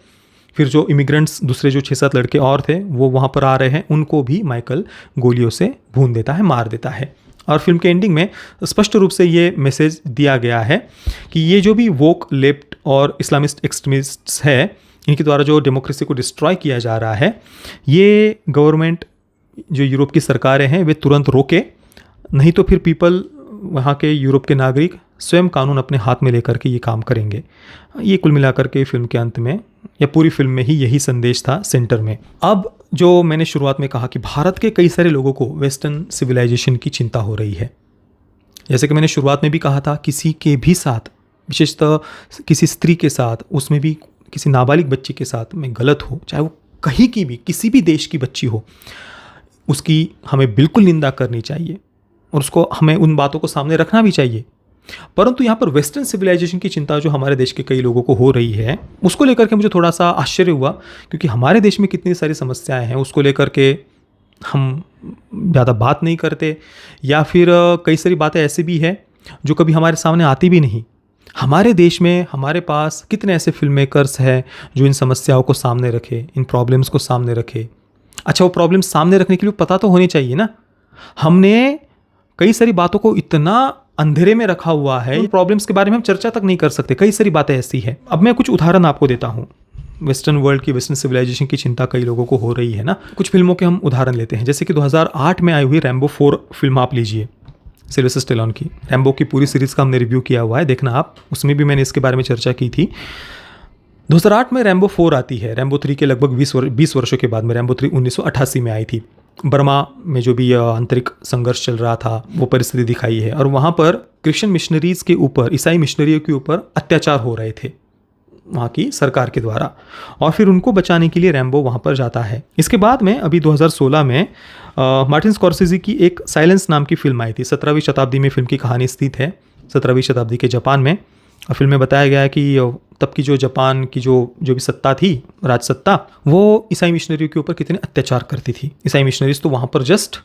फिर जो इमिग्रेंट्स दूसरे जो 6-7 लड़के और थे वो वहाँ पर आ रहे हैं, उनको भी माइकल गोलियों से भून देता है, मार देता है। और फिल्म के एंडिंग में स्पष्ट रूप से ये मैसेज दिया गया है कि ये जो भी वोक लेफ्ट और इस्लामिस्ट एक्सट्रीमिस्ट्स है, इनके द्वारा जो डेमोक्रेसी को डिस्ट्रॉय किया जा रहा है, ये गवर्नमेंट जो यूरोप की सरकारें हैं वे तुरंत रोके, नहीं तो फिर पीपल, वहाँ के यूरोप के नागरिक स्वयं कानून अपने हाथ में लेकर के ये काम करेंगे। ये कुल मिलाकर के फिल्म के अंत में या पूरी फिल्म में ही यही संदेश था सेंटर में। अब जो मैंने शुरुआत में कहा कि भारत के कई सारे लोगों को वेस्टर्न सिविलाइजेशन की चिंता हो रही है, जैसे कि मैंने शुरुआत में भी कहा था, किसी के भी साथ, विशेषतः किसी स्त्री के साथ, उसमें भी किसी नाबालिग बच्ची के साथ में गलत हो, चाहे वो कहीं की भी, किसी भी देश की बच्ची हो, उसकी हमें बिल्कुल निंदा करनी चाहिए और उसको हमें उन बातों को सामने रखना भी चाहिए। परंतु यहाँ पर वेस्टर्न सिविलाइजेशन की चिंता जो हमारे देश के कई लोगों को हो रही है, उसको लेकर के मुझे थोड़ा सा आश्चर्य हुआ, क्योंकि हमारे देश में कितनी सारी समस्याएं हैं, उसको लेकर के हम ज़्यादा बात नहीं करते, या फिर कई सारी बातें ऐसी भी है जो कभी हमारे सामने आती भी नहीं। हमारे देश में हमारे पास कितने ऐसे फिल्म मेकर्स हैं जो इन समस्याओं को सामने रखे, इन प्रॉब्लम्स को सामने रखे। अच्छा, वो प्रॉब्लम सामने रखने के लिए पता तो होनी चाहिए ना। हमने कई सारी बातों को इतना अंधेरे में रखा हुआ है, उन प्रॉब्लम्स के बारे में हम चर्चा तक नहीं कर सकते। कई सारी बातें ऐसी है। अब मैं कुछ उदाहरण आपको देता हूँ। वेस्टर्न वर्ल्ड की, वेस्टर्न सिविलाइजेशन की चिंता कई लोगों को हो रही है ना। कुछ फिल्मों के हम उदाहरण लेते हैं, जैसे कि 2008 में आई हुई रैम्बो 4 फिल्म आप लीजिए, सिल्वेस्टर स्टेलोन की। रैम्बो की पूरी सीरीज का हमने रिव्यू किया हुआ है, देखना आप, उसमें भी मैंने इसके बारे में चर्चा की थी। 2008 में रैम्बो 4 आती है। रैम्बो 3 के लगभग 20 वर्षों के बाद में रैम्बो 3 1988 में आई थी। बर्मा में जो भी आंतरिक संघर्ष चल रहा था, वो परिस्थिति दिखाई है, और वहाँ पर क्रिश्चियन मिशनरीज के ऊपर, ईसाई मिशनरियों के ऊपर अत्याचार हो रहे थे वहाँ की सरकार के द्वारा, और फिर उनको बचाने के लिए रैम्बो वहाँ पर जाता है। इसके बाद में अभी 2016 में मार्टिन स्कॉर्सेज़ी की एक साइलेंस नाम की फिल्म आई थी। 17वीं शताब्दी में फिल्म की कहानी स्थित है, 17वीं शताब्दी के जापान में। और फिल्म में बताया गया है कि तब की जो जापान की जो भी सत्ता थी, राजसत्ता, वो ईसाई मिशनरियों के ऊपर कितने अत्याचार करती थी। ईसाई मिशनरीज तो वहाँ पर जस्ट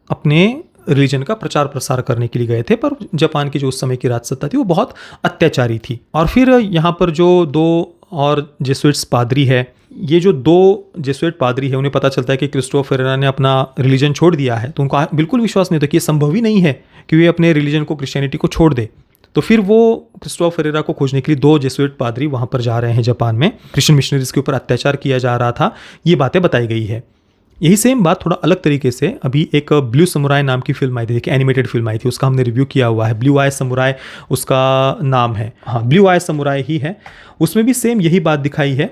अपने रिलीजन का प्रचार प्रसार करने के लिए गए थे, पर जापान की जो उस समय की राजसत्ता थी वो बहुत अत्याचारी थी। और फिर यहाँ पर जो 2 और जेसुइट्स पादरी है, ये जो 2 जेसुइट पादरी है, उन्हें पता चलता है कि क्रिस्टोफर फेरेरा ने अपना रिलीजन छोड़ दिया है, तो उनको बिल्कुल विश्वास नहीं होता कि ये संभव ही नहीं है कि वे अपने रिलीजन को, क्रिश्चियनिटी को छोड़ दे। तो फिर वो क्रिस्टोफर फेरेरा को खोजने के लिए 2 जेसुइट पादरी वहाँ पर जा रहे हैं जापान में। क्रिश्चियन मिशनरीज के ऊपर अत्याचार किया जा रहा था, ये बातें बताई गई है। यही सेम बात थोड़ा अलग तरीके से अभी एक ब्लू समुराई नाम की फिल्म आई थी, देखिए एनिमेटेड फिल्म आई थी, उसका हमने रिव्यू किया हुआ है। ब्लू आई समुराई उसका नाम है, हाँ ब्लू आई समुराई ही है। उसमें भी सेम यही बात दिखाई है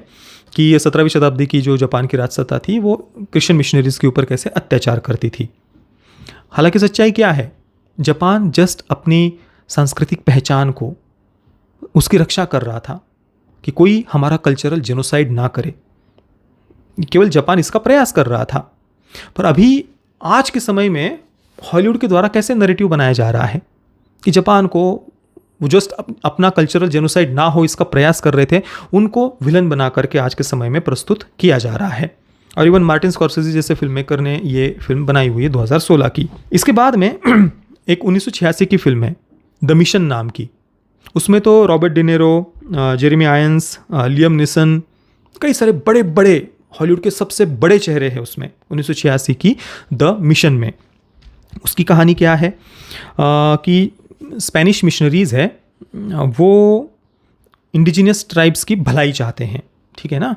कि 17वीं शताब्दी की जो जापान की राजसत्ता थी वो क्रिश्चियन मिशनरीज के ऊपर कैसे अत्याचार करती थी। हालांकि सच्चाई क्या है, जापान जस्ट अपनी सांस्कृतिक पहचान को, उसकी रक्षा कर रहा था कि कोई हमारा कल्चरल जेनोसाइड ना करे। केवल जापान इसका प्रयास कर रहा था। पर अभी आज के समय में हॉलीवुड के द्वारा कैसे नैरेटिव बनाया जा रहा है कि जापान को वो जस्ट अपना कल्चरल जेनोसाइड ना हो इसका प्रयास कर रहे थे, उनको विलन बना करके आज के समय में प्रस्तुत किया जा रहा है। और इवन मार्टिन स्कॉर्सेज़ी जैसे फिल्म मेकर ने ये फिल्म बनाई हुई है 2016 की। इसके बाद में एक 1986 की फिल्म है द मिशन नाम की। उसमें तो Robert De Niro, Jeremy ions, Liam Neeson, कई सारे बड़े बड़े हॉलीवुड के सबसे बड़े चेहरे हैं उसमें 1986 की द मिशन में। उसकी कहानी क्या है कि स्पेनिश मिशनरीज़ है, वो इंडिजिनियस ट्राइब्स की भलाई चाहते हैं, ठीक है ना।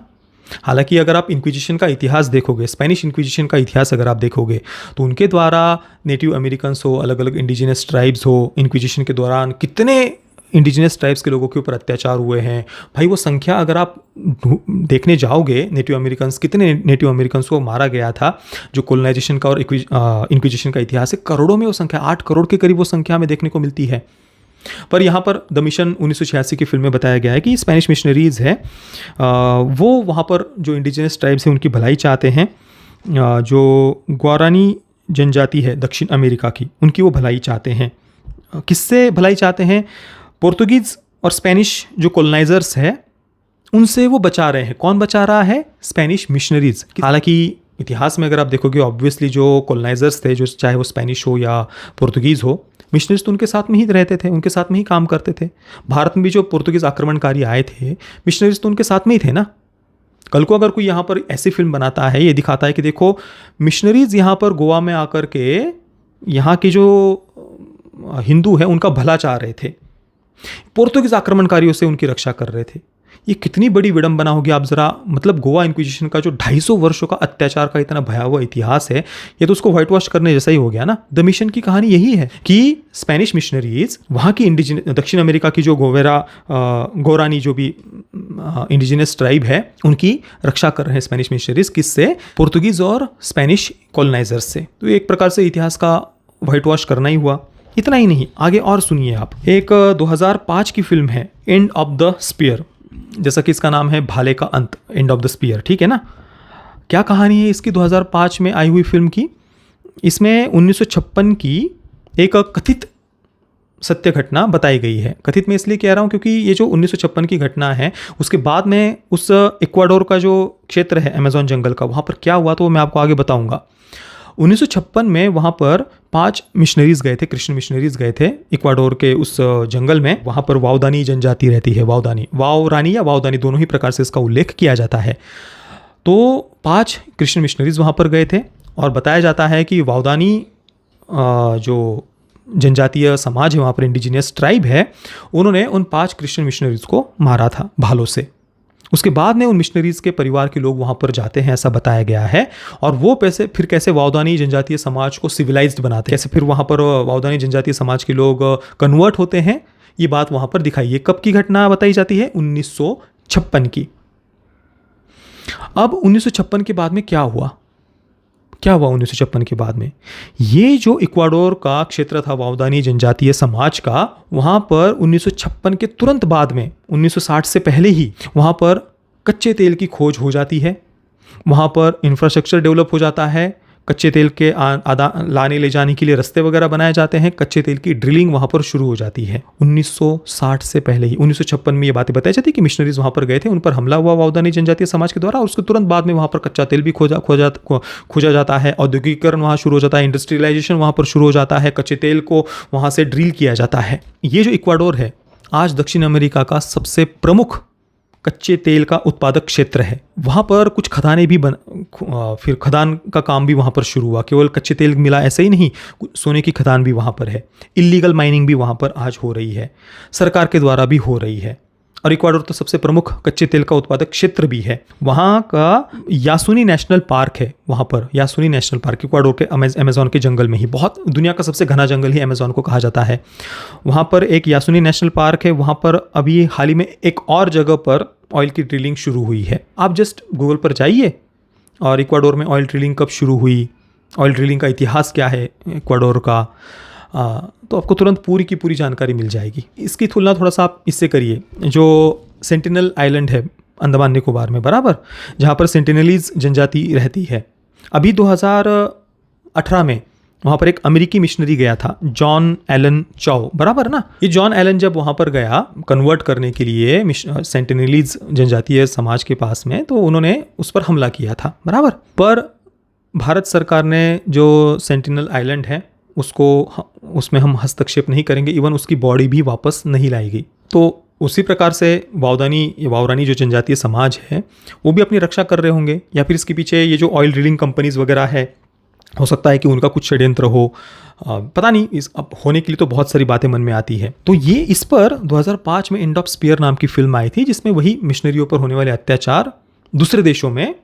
हालांकि अगर आप इंक्विजिशन का इतिहास देखोगे, स्पेनिश इंक्विजिशन का इतिहास अगर आप देखोगे, तो उनके द्वारा नेटिव अमेरिकन्स हो, अलग अलग इंडिजिनियस ट्राइब्स हो, इंक्विजिशन के दौरान कितने इंडिजिनियस ट्राइब्स के लोगों के ऊपर अत्याचार हुए हैं। भाई वो संख्या अगर आप देखने जाओगे, नेटिव अमेरिकन्स, कितने नेटिव अमेरिकन्स को मारा गया था, जो कोलोनाइजेशन का और इंक्विजिशन का इतिहास है, करोड़ों में वो संख्या, 8 करोड़ के करीब वो संख्या में देखने को मिलती है। पर यहाँ पर द मिशन 1986 की फिल्म में बताया गया है कि स्पेनिश मिशनरीज है, वो वहाँ पर जो इंडिजिनस ट्राइब्स हैं उनकी भलाई चाहते हैं। जो ग्वारानी जनजाति है दक्षिण अमेरिका की, उनकी वो भलाई चाहते हैं। किससे भलाई चाहते हैं? पोर्तुगीज़ और स्पेनिश जो कॉलोनाइजर्स है उनसे वो बचा रहे हैं। कौन बचा रहा है? Spanish missionaries. हालांकि इतिहास में अगर आप देखोगे, ऑब्वियसली जो कॉलोनाइजर्स थे, जो चाहे वो स्पेनिश हो या पोर्तुगीज़ हो, मिशनरीज तो उनके साथ में ही रहते थे, उनके साथ में ही काम करते थे। भारत में भी जो पोर्तुगीज़ आक्रमणकारी आए थे, मिशनरीज तो उनके साथ में ही थे ना। कल को अगर कोई यहाँ पर ऐसी फिल्म बनाता है, ये दिखाता है कि देखो मिशनरीज यहाँ पर गोवा में आकर के यहाँ के जो हिंदू हैं उनका भला चाह रहे थे, पोर्तुगीज़ आक्रमणकारियों से उनकी रक्षा कर रहे थे, ये कितनी बड़ी विडंबना होगी। आप ज़रा मतलब गोवा इंक्विजिशन का जो 250 वर्षों का अत्याचार का इतना भयावह इतिहास है, ये तो उसको व्हाइट वॉश करने जैसा ही हो गया ना। द मिशन की कहानी यही है कि स्पेनिश मिशनरीज वहाँ की दक्षिण अमेरिका की जो गोरानी जो भी इंडिजिनस ट्राइब है उनकी रक्षा कर रहे हैं स्पेनिश मिशनरीज। किससे? पोर्तुगीज़ और स्पेनिश कॉलोनाइजर्स से। तो एक प्रकार से इतिहास का व्हाइट वॉश करना ही हुआ। इतना ही नहीं, आगे और सुनिए आप। एक 2005 की फिल्म है एंड ऑफ द स्पीयर, जैसा कि इसका नाम है भाले का अंत, एंड ऑफ द स्पीयर, ठीक है ना। क्या कहानी है इसकी 2005 में आई हुई फिल्म की? इसमें 1956 की एक कथित सत्य घटना बताई गई है। कथित मैं इसलिए कह रहा हूँ क्योंकि ये जो 1956 की घटना है, उसके बाद में उस इक्वाडोर का जो क्षेत्र है अमेजॉन जंगल का, वहाँ पर क्या हुआ तो मैं आपको आगे बताऊँगा। 1956 में वहाँ पर 5 मिशनरीज गए थे, क्रिश्चियन मिशनरीज गए थे इक्वाडोर के उस जंगल में। वहाँ पर वावदानी जनजाति रहती है, वावरानी या वावदानी दोनों ही प्रकार से इसका उल्लेख किया जाता है। तो 5 क्रिश्चियन मिशनरीज वहाँ पर गए थे और बताया जाता है कि वावदानी जो जनजातीय समाज है वहाँ पर, इंडिजिनियस ट्राइब है, उन्होंने उन 5 क्रिश्चियन मिशनरीज को मारा था भालों से। उसके बाद में उन मिशनरीज के परिवार के लोग वहाँ पर जाते हैं, ऐसा बताया गया है। और वो पैसे फिर कैसे वावदानी जनजातीय समाज को सिविलाइज्ड बनाते हैं, कैसे फिर वहाँ पर वावदानी जनजातीय समाज के लोग कन्वर्ट होते हैं, ये बात वहाँ पर दिखाई है। कब की घटना बताई जाती है? 1956 की। अब 1956 के बाद में क्या हुआ? 1956 के बाद में ये जो इक्वाडोर का क्षेत्र था वावदानी जनजातीय समाज का, वहाँ पर 1956 के तुरंत बाद में 1960 से पहले ही वहाँ पर कच्चे तेल की खोज हो जाती है, वहाँ पर इंफ्रास्ट्रक्चर डेवलप हो जाता है, कच्चे तेल के लाने ले जाने के लिए रास्ते वगैरह बनाए जाते हैं, कच्चे तेल की ड्रिलिंग वहाँ पर शुरू हो जाती है 1960 से पहले ही। 1956 में ये बातें बताई जाती है कि मिशनरीज वहाँ पर गए थे, उन पर हमला हुआ वावदानी जनजातीय समाज के द्वारा, और उसके तुरंत बाद में वहाँ पर कच्चा तेल भी खोजा जाता है, औद्योगिकरण वहाँ शुरू हो जाता है, इंडस्ट्रियलाइजेशन वहाँ पर शुरू हो जाता है, कच्चे तेल को वहाँ से ड्रिल किया जाता है। ये जो इक्वाडोर है आज दक्षिण अमेरिका का सबसे प्रमुख कच्चे तेल का उत्पादक क्षेत्र है। वहाँ पर कुछ खदानें भी फिर खदान का काम भी वहाँ पर शुरू हुआ। केवल कच्चे तेल मिला ऐसे ही नहीं, सोने की खदान भी वहाँ पर है। इल्लीगल माइनिंग भी वहाँ पर आज हो रही है, सरकार के द्वारा भी हो रही है। और इक्वाडोर तो सबसे प्रमुख कच्चे तेल का उत्पादक क्षेत्र भी है। वहाँ का यासुनी नेशनल पार्क है, वहाँ पर यासुनी नेशनल पार्क इक्वाडोर के अमेज़न के जंगल में ही, बहुत दुनिया का सबसे घना जंगल ही अमेज़न को कहा जाता है। वहाँ पर एक यासुनी नेशनल पार्क है। वहाँ पर अभी हाल ही में एक और जगह पर ऑयल की ड्रिलिंग शुरू हुई है। आप जस्ट गूगल पर जाइए और इक्वाडोर में ऑयल ड्रिलिंग कब शुरू हुई, ऑयल ड्रिलिंग का इतिहास क्या है इक्वाडोर का, तो आपको तुरंत पूरी की पूरी जानकारी मिल जाएगी। इसकी तुलना थोड़ा सा आप इससे करिए, जो सेंटिनल आइलैंड है अंडमान निकोबार में, बराबर, जहाँ पर सेंटिनलीज जनजाति रहती है। अभी 2018 में वहाँ पर एक अमेरिकी मिशनरी गया था, जॉन एलन चाओ, बराबर ना। ये जॉन एलन जब वहाँ पर गया कन्वर्ट करने के लिए सेंटिनलीज जनजातीय समाज के पास में, तो उन्होंने उस पर हमला किया था, बराबर। पर भारत सरकार ने जो सेंटिनल आइलैंड है उसमें हम हस्तक्षेप नहीं करेंगे, इवन उसकी बॉडी भी वापस नहीं लाएगी। तो उसी प्रकार से वावरानी जो जनजातीय समाज है वो भी अपनी रक्षा कर रहे होंगे, या फिर इसके पीछे ये जो ऑयल ड्रिलिंग कंपनीज वगैरह है, हो सकता है कि उनका कुछ षड्यंत्र हो, पता नहीं। अब होने के लिए तो बहुत सारी बातें मन में आती है। तो ये इस पर 2005 में एंड ऑफ स्पीयर नाम की फिल्म आई थी, जिसमें वही मिशनरियों पर होने वाले अत्याचार दूसरे देशों में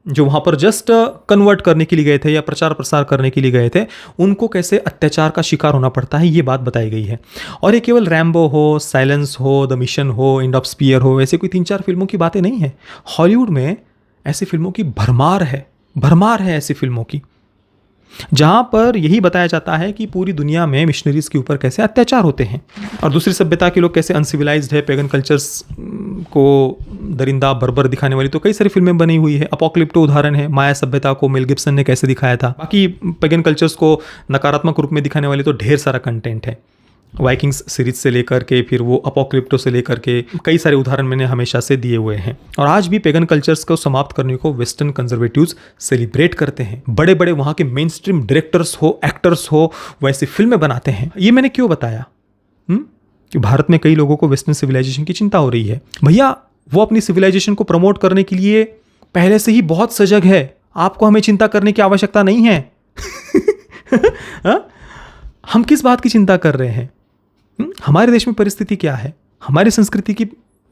जो वहाँ पर जस्ट कन्वर्ट करने के लिए गए थे या प्रचार प्रसार करने के लिए गए थे, उनको कैसे अत्याचार का शिकार होना पड़ता है, ये बात बताई गई है। और ये केवल रैम्बो हो, साइलेंस हो, द मिशन हो, एंड ऑफ स्पीयर हो, ऐसे कोई 3-4 फिल्मों की बातें नहीं है। हॉलीवुड में ऐसी फिल्मों की भरमार है ऐसी फिल्मों की, जहाँ पर यही बताया जाता है कि पूरी दुनिया में मिशनरीज के ऊपर कैसे अत्याचार होते हैं और दूसरी सभ्यता के लोग कैसे अनसिविलाइज्ड है, पेगन कल्चर्स को दरिंदा बर्बर दिखाने वाली तो कई सारी फिल्में बनी हुई है। अपोकलिप्टो उदाहरण है, माया सभ्यता को मेल गिब्सन ने कैसे दिखाया था। बाकी पेगन कल्चर्स को नकारात्मक रूप में दिखाने वाली तो ढेर सारा कंटेंट है, वाइकिंग्स सीरीज से लेकर के फिर वो अपोकलिप्टो से लेकर के कई सारे उदाहरण मैंने हमेशा से दिए हुए हैं। और आज भी पेगन कल्चर्स को समाप्त करने को वेस्टर्न कंजर्वेटिव्स सेलिब्रेट करते हैं। बड़े बड़े वहाँ के मेन स्ट्रीम डायरेक्टर्स हो, एक्टर्स हो, वैसी फिल्में बनाते हैं। ये मैंने क्यों बताया कि भारत में कई लोगों को वेस्टर्न सिविलाइजेशन की चिंता हो रही है। भैया, वो अपनी सिविलाइजेशन को प्रमोट करने के लिए पहले से ही बहुत सजग है, आपको हमें चिंता करने की आवश्यकता नहीं है। हम किस बात की चिंता कर रहे हैं? हमारे देश में परिस्थिति क्या है? हमारी संस्कृति के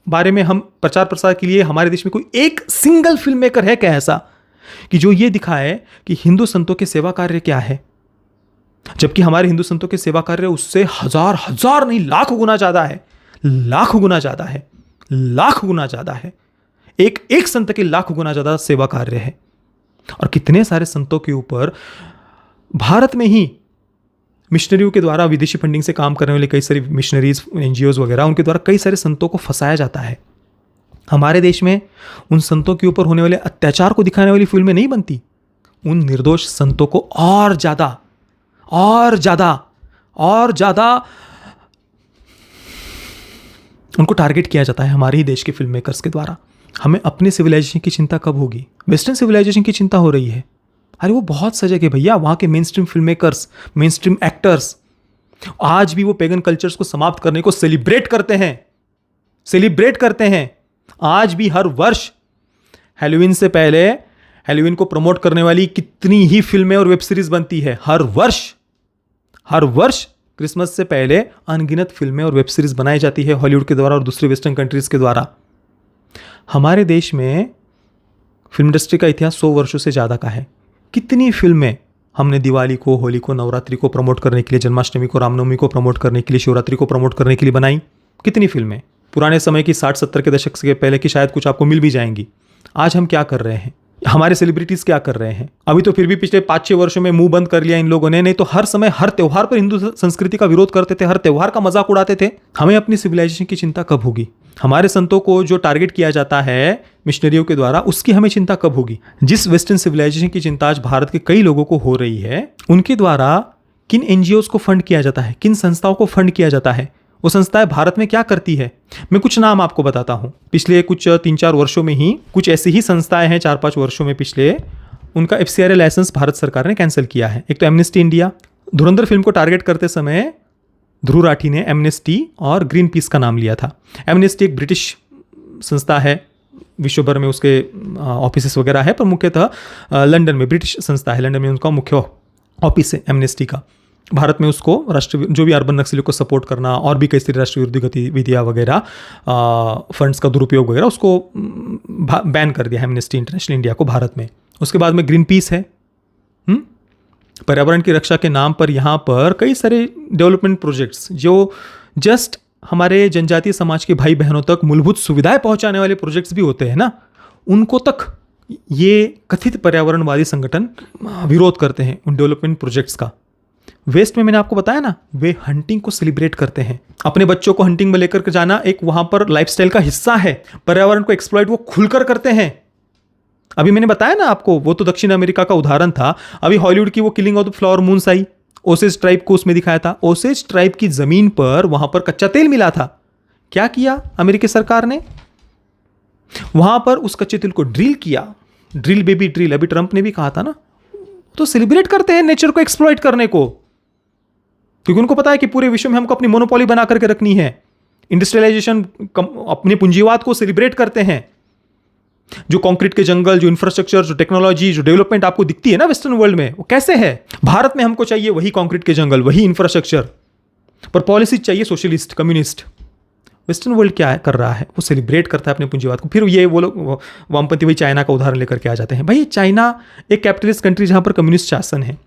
बारे में हम प्रचार प्रसार के लिए हमारे देश में कोई एक सिंगल फिल्म मेकर है क्या ऐसा कि जो ये दिखाए कि हिंदू संतों के सेवा कार्य क्या है? जबकि हमारे हिंदू संतों के सेवा कार्य उससे हजार नहीं लाख गुना ज्यादा है, लाख गुना ज्यादा है। एक संत के लाख गुना ज्यादा सेवा कार्य है। और कितने सारे संतों के ऊपर भारत में ही मिशनरियों के द्वारा विदेशी फंडिंग से काम करने वाले कई सारी मिशनरीज, एनजीओज वगैरह, उनके द्वारा कई सारे संतों को फंसाया जाता है। हमारे देश में उन संतों के ऊपर होने वाले अत्याचार को दिखाने वाली फिल्में नहीं बनती। उन निर्दोष संतों को और ज्यादा उनको टारगेट किया जाता है हमारे ही देश के फिल्म मेकर्स के द्वारा। हमें अपने सिविलाइजेशन की चिंता कब होगी? वेस्टर्न सिविलाइजेशन की चिंता हो रही है। अरे वो बहुत सजग है भैया, वहाँ के main stream film makers, main stream actors आज भी वो पेगन कल्चर्स को समाप्त करने को सेलिब्रेट करते हैं। आज भी हर वर्ष हैलोवीन से पहले हैलोवीन को प्रमोट करने वाली कितनी ही फिल्में और वेब सीरीज बनती है। हर वर्ष क्रिसमस से पहले अनगिनत फिल्में और वेब सीरीज बनाई जाती है हॉलीवुड के द्वारा और दूसरे वेस्टर्न कंट्रीज के द्वारा। हमारे देश में फिल्म इंडस्ट्री का इतिहास 100 वर्षों से ज़्यादा का है। कितनी फिल्में हमने दिवाली को, होली को, नवरात्रि को प्रमोट करने के लिए, जन्माष्टमी को, रामनवमी को प्रमोट करने के लिए, शिवरात्रि को प्रमोट करने के लिए बनाई। कितनी फिल्में पुराने समय की 60-70 के दशक से पहले की शायद कुछ आपको मिल भी जाएंगी। आज हम क्या कर रहे हैं, हमारे सेलिब्रिटीज क्या कर रहे हैं? अभी तो फिर भी पिछले 5-6 वर्षों में मुंह बंद कर लिया इन लोगों ने, नहीं तो हर समय हर त्योहार पर हिंदू संस्कृति का विरोध करते थे, हर त्योहार का मजाक उड़ाते थे। हमें अपनी सिविलाइजेशन की चिंता कब होगी? हमारे संतों को जो टारगेट किया जाता है मिशनरियों के द्वारा, उसकी हमें चिंता कब होगी? जिस वेस्टर्न सिविलाइजेशन की चिंता आज भारत के कई लोगों को हो रही है, उनके द्वारा किन एनजीओज को फंड किया जाता है, किन संस्थाओं को फंड किया जाता है, वो संस्थाएं भारत में क्या करती है? मैं कुछ नाम आपको बताता हूं। पिछले कुछ 3-4 वर्षों में ही कुछ ऐसी ही संस्थाएं हैं, 4-5 वर्षों में पिछले, उनका FCRA लाइसेंस भारत सरकार ने कैंसिल किया है। एक तो एमनेस्टी इंडिया, धुरंधर फिल्म को टारगेट करते समय ध्रुव राठी ने एमनेस्टी और ग्रीन पीस का नाम लिया था। एमनेस्टी एक ब्रिटिश संस्था है, विश्व भर में उसके ऑफिसेस वगैरह है, पर मुख्यतः लंदन में ब्रिटिश संस्था है, लंदन में उनका मुख्य ऑफिस है एमनेस्टी का। भारत में उसको राष्ट्रीय जो भी अर्बन नक्सलियों को सपोर्ट करना और भी कई सारी राष्ट्रीय विरोधी गतिविधियाँ वगैरह, फंड्स का दुरुपयोग वगैरह, उसको बैन कर दिया है एमनेस्टी इंटरनेशनल इंडिया को भारत में। उसके बाद में ग्रीन पीस है, पर्यावरण की रक्षा के नाम पर यहाँ पर कई सारे डेवलपमेंट प्रोजेक्ट्स जो जस्ट हमारे जनजातीय समाज के भाई बहनों तक मूलभूत सुविधाएं पहुंचाने वाले प्रोजेक्ट्स भी होते हैं ना, उनको तक ये कथित पर्यावरणवादी संगठन विरोध करते हैं उन डेवलपमेंट प्रोजेक्ट्स का। वेस्ट में मैंने आपको बताया ना, वे हंटिंग को सेलिब्रेट करते हैं। अपने बच्चों को हंटिंग में लेकर के जाना एक वहां पर लाइफस्टाइल का हिस्सा है। पर्यावरण को एक्सप्लॉइट वो खुलकर करते हैं। अभी मैंने बताया ना आपको, वो तो दक्षिण अमेरिका का उदाहरण था। अभी हॉलीवुड की वो killing of the flower moons I, Osage tribe को उसमें दिखाया था। ओसेज ट्राइब की जमीन पर वहां पर कच्चा तेल मिला था। क्या किया अमेरिकी सरकार ने? वहां पर उस कच्चे तेल को ड्रिल किया। ड्रिल बेबी ड्रिल, अभी ट्रंप ने भी कहा था ना। तो सेलिब्रेट करते हैं नेचर को एक्सप्लॉइट करने को, क्योंकि उनको पता है कि पूरे विश्व में हमको अपनी मोनोपोली बना करके रखनी है। इंडस्ट्रियलाइजेशन, अपने पूंजीवाद को सेलिब्रेट करते हैं। जो कंक्रीट के जंगल, जो इंफ्रास्ट्रक्चर, जो टेक्नोलॉजी, जो डेवलपमेंट आपको दिखती है ना वेस्टर्न वर्ल्ड में, वो कैसे है? भारत में हमको चाहिए वही कंक्रीट के जंगल, वही इंफ्रास्ट्रक्चर, पर पॉलिसी चाहिए सोशलिस्ट, कम्युनिस्ट। वेस्टर्न वर्ल्ड क्या कर रहा है? वो सेलिब्रेट करता है अपने पूंजीवाद को। फिर ये वो लोग वामपंथी वही चाइना का उदाहरण लेकर के आ जाते हैं। भाई चाइना एक कैपिटलिस्ट कंट्री जहां पर कम्युनिस्ट शासन है,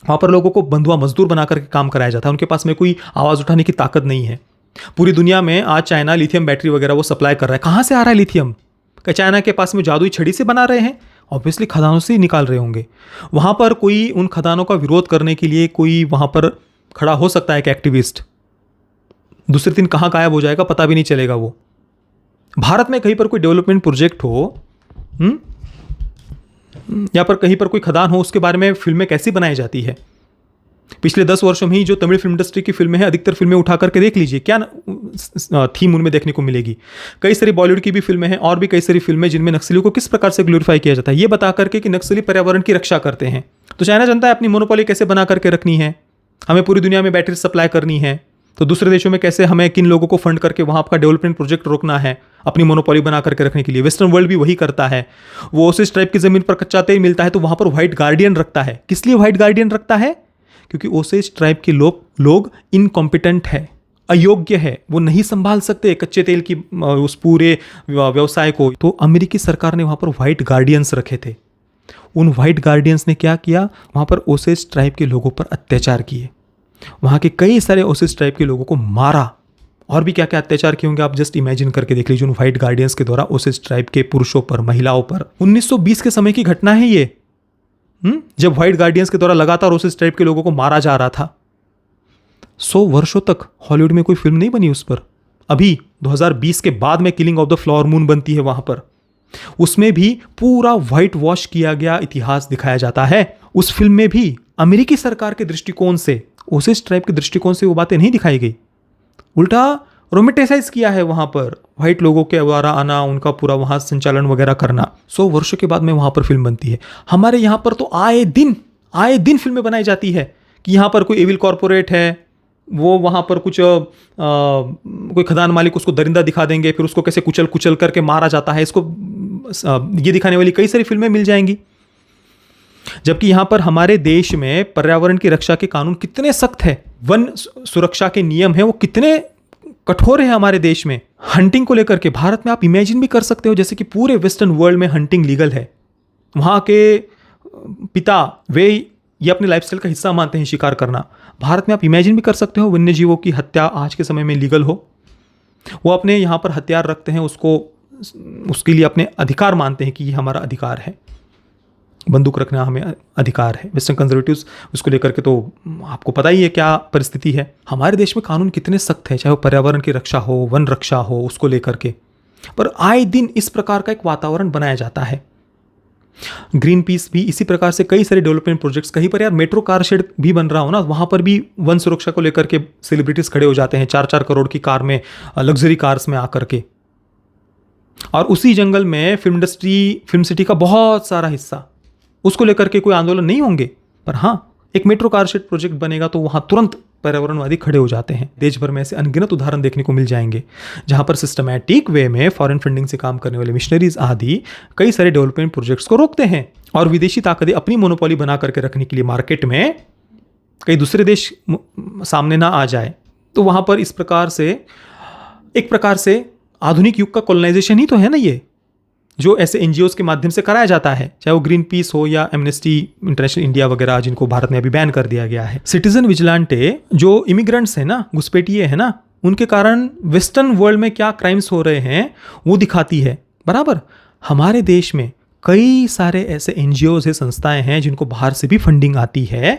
वहां पर लोगों को बंधुआ मजदूर बना करके काम कराया जाता है। उनके पास में कोई आवाज उठाने की ताकत नहीं है। पूरी दुनिया में आज चाइना लिथियम बैटरी वगैरह वो सप्लाई कर रहा है। कहां से आ रहा है लिथियम? क्या चाइना के पास में जादुई छड़ी से बना रहे हैं? ऑब्वियसली खदानों से ही निकाल रहे होंगे। वहां पर कोई उन खदानों का विरोध करने के लिए कोई वहां पर खड़ा हो सकता है एक एक्टिविस्ट, दूसरे दिन कहाँ गायब हो जाएगा पता भी नहीं चलेगा वो। भारत में कहीं पर कोई डेवलपमेंट प्रोजेक्ट हो, या पर कहीं पर कोई खदान हो, उसके बारे में फिल्में कैसी बनाई जाती है? पिछले 10 वर्षों में ही जो तमिल फिल्म इंडस्ट्री की फिल्में हैं, अधिकतर फिल्में उठा करके देख लीजिए, क्या थीम उनमें देखने को मिलेगी। कई सारी बॉलीवुड की भी फिल्में हैं और भी कई सारी फिल्में जिनमें नक्सलियों को किस प्रकार से ग्लोरीफाई किया जाता है, ये बता करके कि नक्सली पर्यावरण की रक्षा करते हैं। तो चाइना जनता है अपनी मोनोपोली कैसे बना करके रखनी है, हमें पूरी दुनिया में बैटरी सप्लाई करनी है, तो दूसरे देशों में कैसे हमें किन लोगों को फंड करके वहाँ आपका डेवलपमेंट प्रोजेक्ट रोकना है अपनी मोनोपोली बना करके रखने के लिए। वेस्टर्न वर्ल्ड भी वही करता है। वो ओसिस ट्राइब की ज़मीन पर कच्चा तेल मिलता है तो वहाँ पर व्हाइट गार्डियन रखता है। किस लिए व्हाइट गार्डियन रखता है? क्योंकि ओसिस ट्राइब के लोग इनकॉम्पिटेंट है, अयोग्य है, वो नहीं संभाल सकते कच्चे तेल की उस पूरे व्यवसाय को। तो अमेरिकी सरकार ने वहाँ पर व्हाइट गार्डियंस रखे थे। उन व्हाइट गार्डियंस ने क्या किया? वहाँ पर ओसिस ट्राइब के लोगों पर अत्याचार किए, वहाँ के कई सारे ओसिस ट्राइब के लोगों को मारा, और भी क्या क्या अत्याचार किए होंगे आप जस्ट इमेजिन करके देख लीजिए उन व्हाइट गार्डियंस के द्वारा ओसिस ट्राइब के पुरुषों पर, महिलाओं पर। 1920 के समय की घटना है ये, जब व्हाइट गार्डियंस के द्वारा लगातार ओसिस ट्राइब के लोगों को मारा जा रहा था। 100 वर्षों तक हॉलीवुड में कोई फिल्म नहीं बनी उस पर। अभी 2020 के बाद में killing of the flower moon बनती है वहां पर, उसमें भी पूरा व्हाइट वॉश किया गया इतिहास दिखाया जाता है। उस फिल्म में भी अमेरिकी सरकार के दृष्टिकोण से, ओसिस ट्राइब के दृष्टिकोण से वो बातें नहीं दिखाई गई। उल्टा रोमेंटिसाइज किया है वहाँ पर, वाइट लोगों के द्वारा आना, उनका पूरा वहाँ संचालन वगैरह करना। 100 वर्षों के बाद में वहाँ पर फिल्म बनती है। हमारे यहाँ पर तो आए दिन फिल्में बनाई जाती है कि यहाँ पर कोई एविल कॉरपोरेट है, वो वहाँ पर कुछ कोई खदान मालिक उसको दरिंदा दिखा देंगे, फिर उसको कैसे कुचल करके मारा जाता है, इसको ये दिखाने वाली कई सारी फिल्में मिल जाएंगी। जबकि यहाँ पर हमारे देश में पर्यावरण की रक्षा के कानून कितने सख्त है, वन सुरक्षा के नियम है वो कितने कठोर है हमारे देश में। हंटिंग को लेकर के भारत में आप इमेजिन भी कर सकते हो, जैसे कि पूरे वेस्टर्न वर्ल्ड में हंटिंग लीगल है। वहाँ के पिता वे ये अपने लाइफस्टाइल का हिस्सा मानते हैं शिकार करना। भारत में आप इमेजिन भी कर सकते हो वन्य जीवों की हत्या आज के समय में लीगल हो। वो अपने यहाँ पर हथियार रखते हैं, उसके लिए अपने अधिकार मानते हैं कि ये हमारा अधिकार है, बंदूक रखना हमें अधिकार है। वेस्टर्न कंजर्वेटिव्स उसको लेकर के तो आपको पता ही है क्या परिस्थिति है। हमारे देश में कानून कितने सख्त है, चाहे वो पर्यावरण की रक्षा हो, वन रक्षा हो, उसको लेकर के। पर आए दिन इस प्रकार का एक वातावरण बनाया जाता है। ग्रीन पीस भी इसी प्रकार से कई सारे डेवलपमेंट प्रोजेक्ट्स, कहीं पर यार मेट्रो कार शेड भी बन रहा हो ना, वहाँ पर भी वन सुरक्षा को लेकर के सेलिब्रिटीज़ खड़े हो जाते हैं 4-4 करोड़ की कार में, लग्जरी कार्स में आकर के। और उसी जंगल में फिल्म इंडस्ट्री, फिल्म सिटी का बहुत सारा हिस्सा, उसको लेकर के कोई आंदोलन नहीं होंगे। पर हाँ, एक मेट्रो कार शेड प्रोजेक्ट बनेगा तो वहाँ तुरंत पर्यावरणवादी खड़े हो जाते हैं। देश भर में ऐसे अनगिनत उदाहरण देखने को मिल जाएंगे जहाँ पर सिस्टमैटिक वे में फॉरेन फंडिंग से काम करने वाले मिशनरीज आदि कई सारे डेवलपमेंट प्रोजेक्ट्स को रोकते हैं और विदेशी ताकतें अपनी मोनोपोली बना करके रखने के लिए मार्केट में कई दूसरे देश सामने ना आ जाए, तो वहाँ पर इस प्रकार से एक प्रकार से आधुनिक युग का कॉलोनाइजेशन ही तो है ना ये, जो ऐसे एनजीओज के माध्यम से कराया जाता है, चाहे वो ग्रीन पीस हो या एमनेस्टी इंटरनेशनल इंडिया वगैरह, जिनको भारत में अभी बैन कर दिया गया है। सिटीजन विजिलेंटे जो इमिग्रेंट्स है ना, घुसपैठिए है ना, उनके कारण वेस्टर्न वर्ल्ड में क्या क्राइम्स हो रहे हैं वो दिखाती है। बराबर हमारे देश में कई सारे ऐसे एनजीओज है, संस्थाएं हैं जिनको बाहर से भी फंडिंग आती है।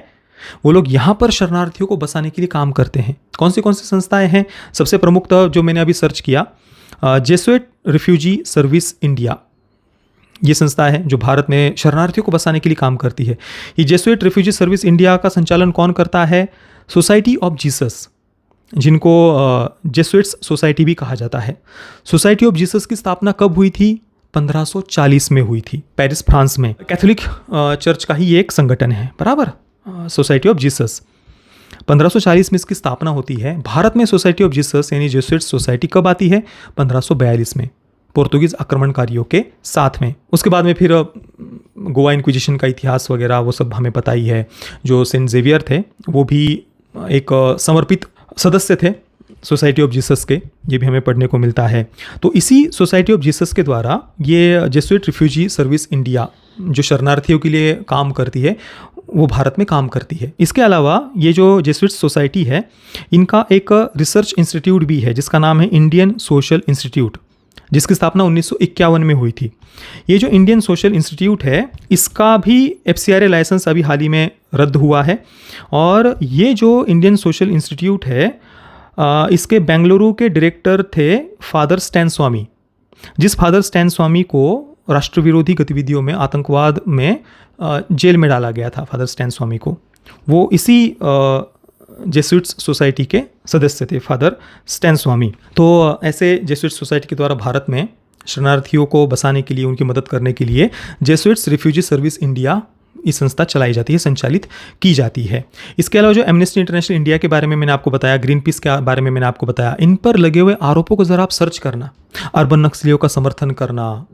वो लोग यहाँ पर शरणार्थियों को बसाने के लिए काम करते हैं। कौन सी संस्थाएं हैं? सबसे प्रमुख जो मैंने अभी सर्च किया, जेसुइट रिफ्यूजी सर्विस इंडिया, ये संस्था है जो भारत में शरणार्थियों को बसाने के लिए काम करती है। ये जेसुइट रिफ्यूजी सर्विस इंडिया का संचालन कौन करता है? सोसाइटी ऑफ जीसस, जिनको जेसुइट्स सोसाइटी भी कहा जाता है। सोसाइटी ऑफ जीसस की स्थापना कब हुई थी? 1540 में हुई थी, पेरिस फ्रांस में। कैथोलिक चर्च का ही एक संगठन है, बराबर, सोसाइटी ऑफ जीसस। 1540 में इसकी स्थापना होती है। भारत में सोसाइटी ऑफ जीसस यानी जेसुइट्स सोसाइटी कब आती है? 1542 में, पोर्तुगीज आक्रमणकारियों के साथ में। उसके बाद में फिर गोवा इंक्विजिशन का इतिहास वगैरह वो सब हमें पता ही है। जो सेंट जेवियर थे वो भी एक समर्पित सदस्य थे सोसाइटी ऑफ जीसस के, ये भी हमें पढ़ने को मिलता है। तो इसी सोसाइटी ऑफ जीसस के द्वारा ये जेसुइट रिफ्यूजी सर्विस इंडिया जो शरणार्थियों के लिए काम करती है वो भारत में काम करती है। इसके अलावा ये जो जेसुइट सोसाइटी है इनका एक रिसर्च इंस्टीट्यूट भी है जिसका नाम है इंडियन सोशल इंस्टीट्यूट, जिसकी स्थापना 1951 में हुई थी। ये जो इंडियन सोशल इंस्टीट्यूट है इसका भी FCRA लाइसेंस अभी हाल ही में रद्द हुआ है। और ये जो इंडियन सोशल इंस्टीट्यूट है इसके बेंगलुरु के डायरेक्टर थे फादर स्टैन स्वामी, जिस फादर स्टैन स्वामी को राष्ट्र विरोधी गतिविधियों में, आतंकवाद में जेल में डाला गया था। फादर स्टैन स्वामी को वो इसी जेसुइट्स सोसाइटी के सदस्य थे, फादर स्टैन स्वामी। तो ऐसे जेसुइट्स सोसाइटी के द्वारा भारत में शरणार्थियों को बसाने के लिए, उनकी मदद करने के लिए जेसुइट्स रिफ्यूजी सर्विस इंडिया ये संस्था चलाई जाती है, संचालित की जाती है। इसके अलावा जो एमनेस्टी इंटरनेशनल इंडिया के बारे में मैंने आपको बताया, ग्रीन पीस के बारे में मैंने आपको बताया, इन पर लगे हुए आरोपों को ज़रा आप सर्च करना। अर्बन नक्सलियों का समर्थन करना,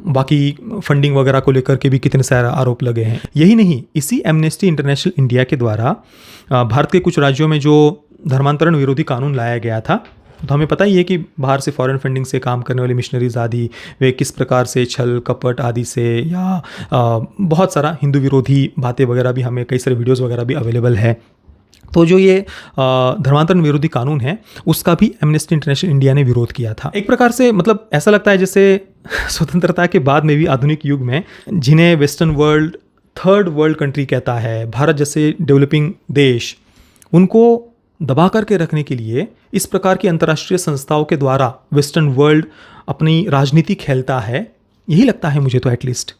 बाकी फंडिंग वगैरह को लेकर के भी कितने सारे आरोप लगे हैं। यही नहीं, इसी एमनेस्टी इंटरनेशनल इंडिया के द्वारा भारत के कुछ राज्यों में जो धर्मांतरण विरोधी कानून लाया गया था, तो हमें पता ही है कि बाहर से फॉरेन फंडिंग से काम करने वाले मिशनरीज आदि वे किस प्रकार से छल कपट आदि से, या बहुत सारा हिंदू विरोधी बातें वगैरह भी, हमें कई सारे वीडियोज़ वगैरह भी अवेलेबल है। तो जो ये धर्मांतरण विरोधी कानून है उसका भी एमनेस्टी इंटरनेशनल इंडिया ने विरोध किया था। एक प्रकार से मतलब ऐसा लगता है जैसे स्वतंत्रता के बाद में भी आधुनिक युग में, जिन्हें western world third world country कहता है, भारत जैसे डेवलपिंग देश, उनको दबा करके रखने के लिए इस प्रकार की अंतर्राष्ट्रीय संस्थाओं के द्वारा वेस्टर्न वर्ल्ड अपनी राजनीति खेलता है, यही लगता है मुझे तो एटलीस्ट।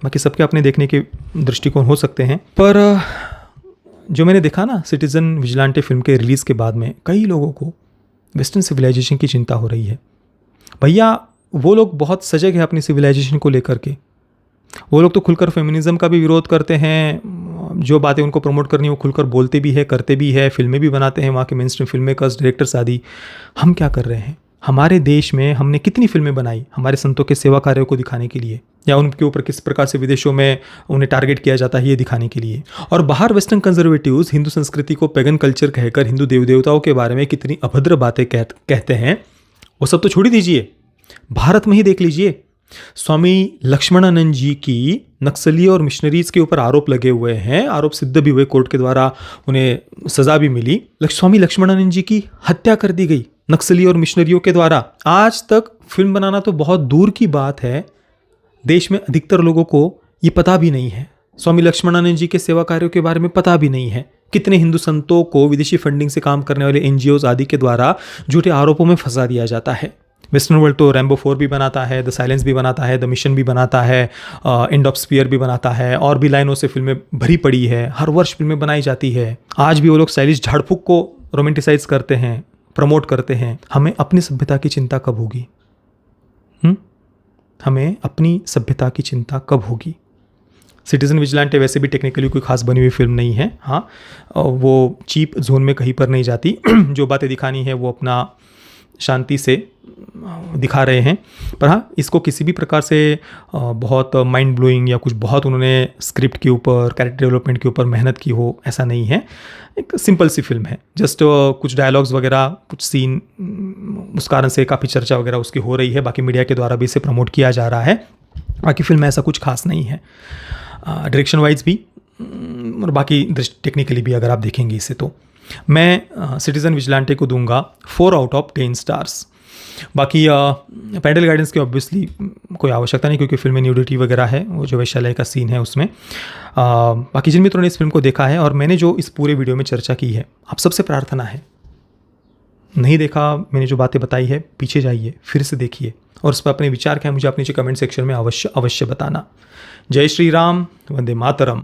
बाकी सबके अपने देखने के दृष्टिकोण हो सकते हैं। पर जो मैंने देखा ना सिटीजन विजिलेंटे फिल्म के रिलीज़ के बाद में, कई लोगों को वेस्टर्न सिविलाइजेशन की चिंता हो रही है। भैया वो लोग बहुत सजग है अपनी सिविलाइजेशन को लेकर के। वो लोग तो खुलकर फेमिनिज्म का भी विरोध करते हैं, जो बातें उनको प्रमोट करनी है वो खुलकर बोलते भी है, करते भी है, फिल्में भी बनाते हैं, वहाँ के main stream film makers, directors आदि। हम क्या कर रहे हैं? हमारे देश में हमने कितनी फिल्में बनाई हमारे संतों के सेवा कार्यों को दिखाने के लिए, या उनके ऊपर किस प्रकार से विदेशों में उन्हें टारगेट किया जाता है ये दिखाने के लिए। और बाहर वेस्टर्न कंजर्वेटिव्स हिंदू संस्कृति को पैगन कल्चर कहकर हिंदू देव देवताओं के बारे में कितनी अभद्र बातें कहते हैं, वो सब तो छोड़ ही दीजिए। भारत में ही देख लीजिए, स्वामी लक्ष्मणानंद जी की नक्सली और मिशनरीज के ऊपर आरोप लगे हुए हैं, आरोप सिद्ध भी हुए, कोर्ट के द्वारा उन्हें सजा भी मिली। स्वामी लक्ष्मणानंद जी की हत्या कर दी गई नक्सली और मिशनरियों के द्वारा। आज तक फिल्म बनाना तो बहुत दूर की बात है, देश में अधिकतर लोगों को ये पता भी नहीं है, स्वामी लक्ष्मणानंद जी के सेवा कार्यों के बारे में पता भी नहीं है। कितने हिंदू संतों को विदेशी फंडिंग से काम करने वाले एनजीओज आदि के द्वारा झूठे आरोपों में फंसा दिया जाता है। वेस्टर्न वर्ल्ड तो रैम्बो 4 भी बनाता है, द साइलेंस भी बनाता है, द मिशन भी बनाता है, एंड ऑफ स्पीयर भी बनाता है, और भी लाइनों से फिल्में भरी पड़ी है, हर वर्ष फिल्में बनाई जाती है। आज भी वो लोग स्टाइलिश झाड़फूक को रोमांटिसाइज करते हैं, प्रमोट करते हैं। हमें अपनी सभ्यता की चिंता कब होगी? हमें अपनी सभ्यता की चिंता कब होगी? सिटीजन विजिलेंटे वैसे भी टेक्निकली कोई खास बनी हुई फिल्म नहीं है। हाँ, वो चीप जोन में कहीं पर नहीं जाती। जो बातें दिखानी है वो अपना शांति से दिखा रहे हैं, पर हाँ, इसको किसी भी प्रकार से बहुत माइंड ब्लोइंग या कुछ बहुत उन्होंने स्क्रिप्ट के ऊपर, कैरेक्टर डेवलपमेंट के ऊपर मेहनत की हो, ऐसा नहीं है। एक सिंपल सी फिल्म है, जस्ट कुछ डायलॉग्स वगैरह, कुछ सीन, उस कारण से काफ़ी चर्चा वगैरह उसकी हो रही है, बाकी मीडिया के द्वारा भी इसे प्रमोट किया जा रहा है। बाकी फिल्म ऐसा कुछ खास नहीं है, डायरेक्शन वाइज भी और बाकी टेक्निकली भी अगर आप देखेंगे इसे तो। मैं सिटीजन विजिलेंटे को दूंगा 4 आउट ऑफ 10 स्टार्स। बाकी पैरेंटल गाइडेंस की ऑब्वियसली कोई आवश्यकता नहीं, क्योंकि फिल्म में न्यूडिटी वगैरह है, वो जो वैश्यालय का सीन है उसमें। बाकी जिन मित्रों ने इस फिल्म को देखा है और मैंने जो इस पूरे वीडियो में चर्चा की है, आप सबसे प्रार्थना है, नहीं देखा मैंने जो बातें बताई है, पीछे जाइए, फिर से देखिए और उस पर अपने विचार क्या है मुझे अपने कमेंट सेक्शन में अवश्य बताना। जय श्री राम, वंदे मातरम।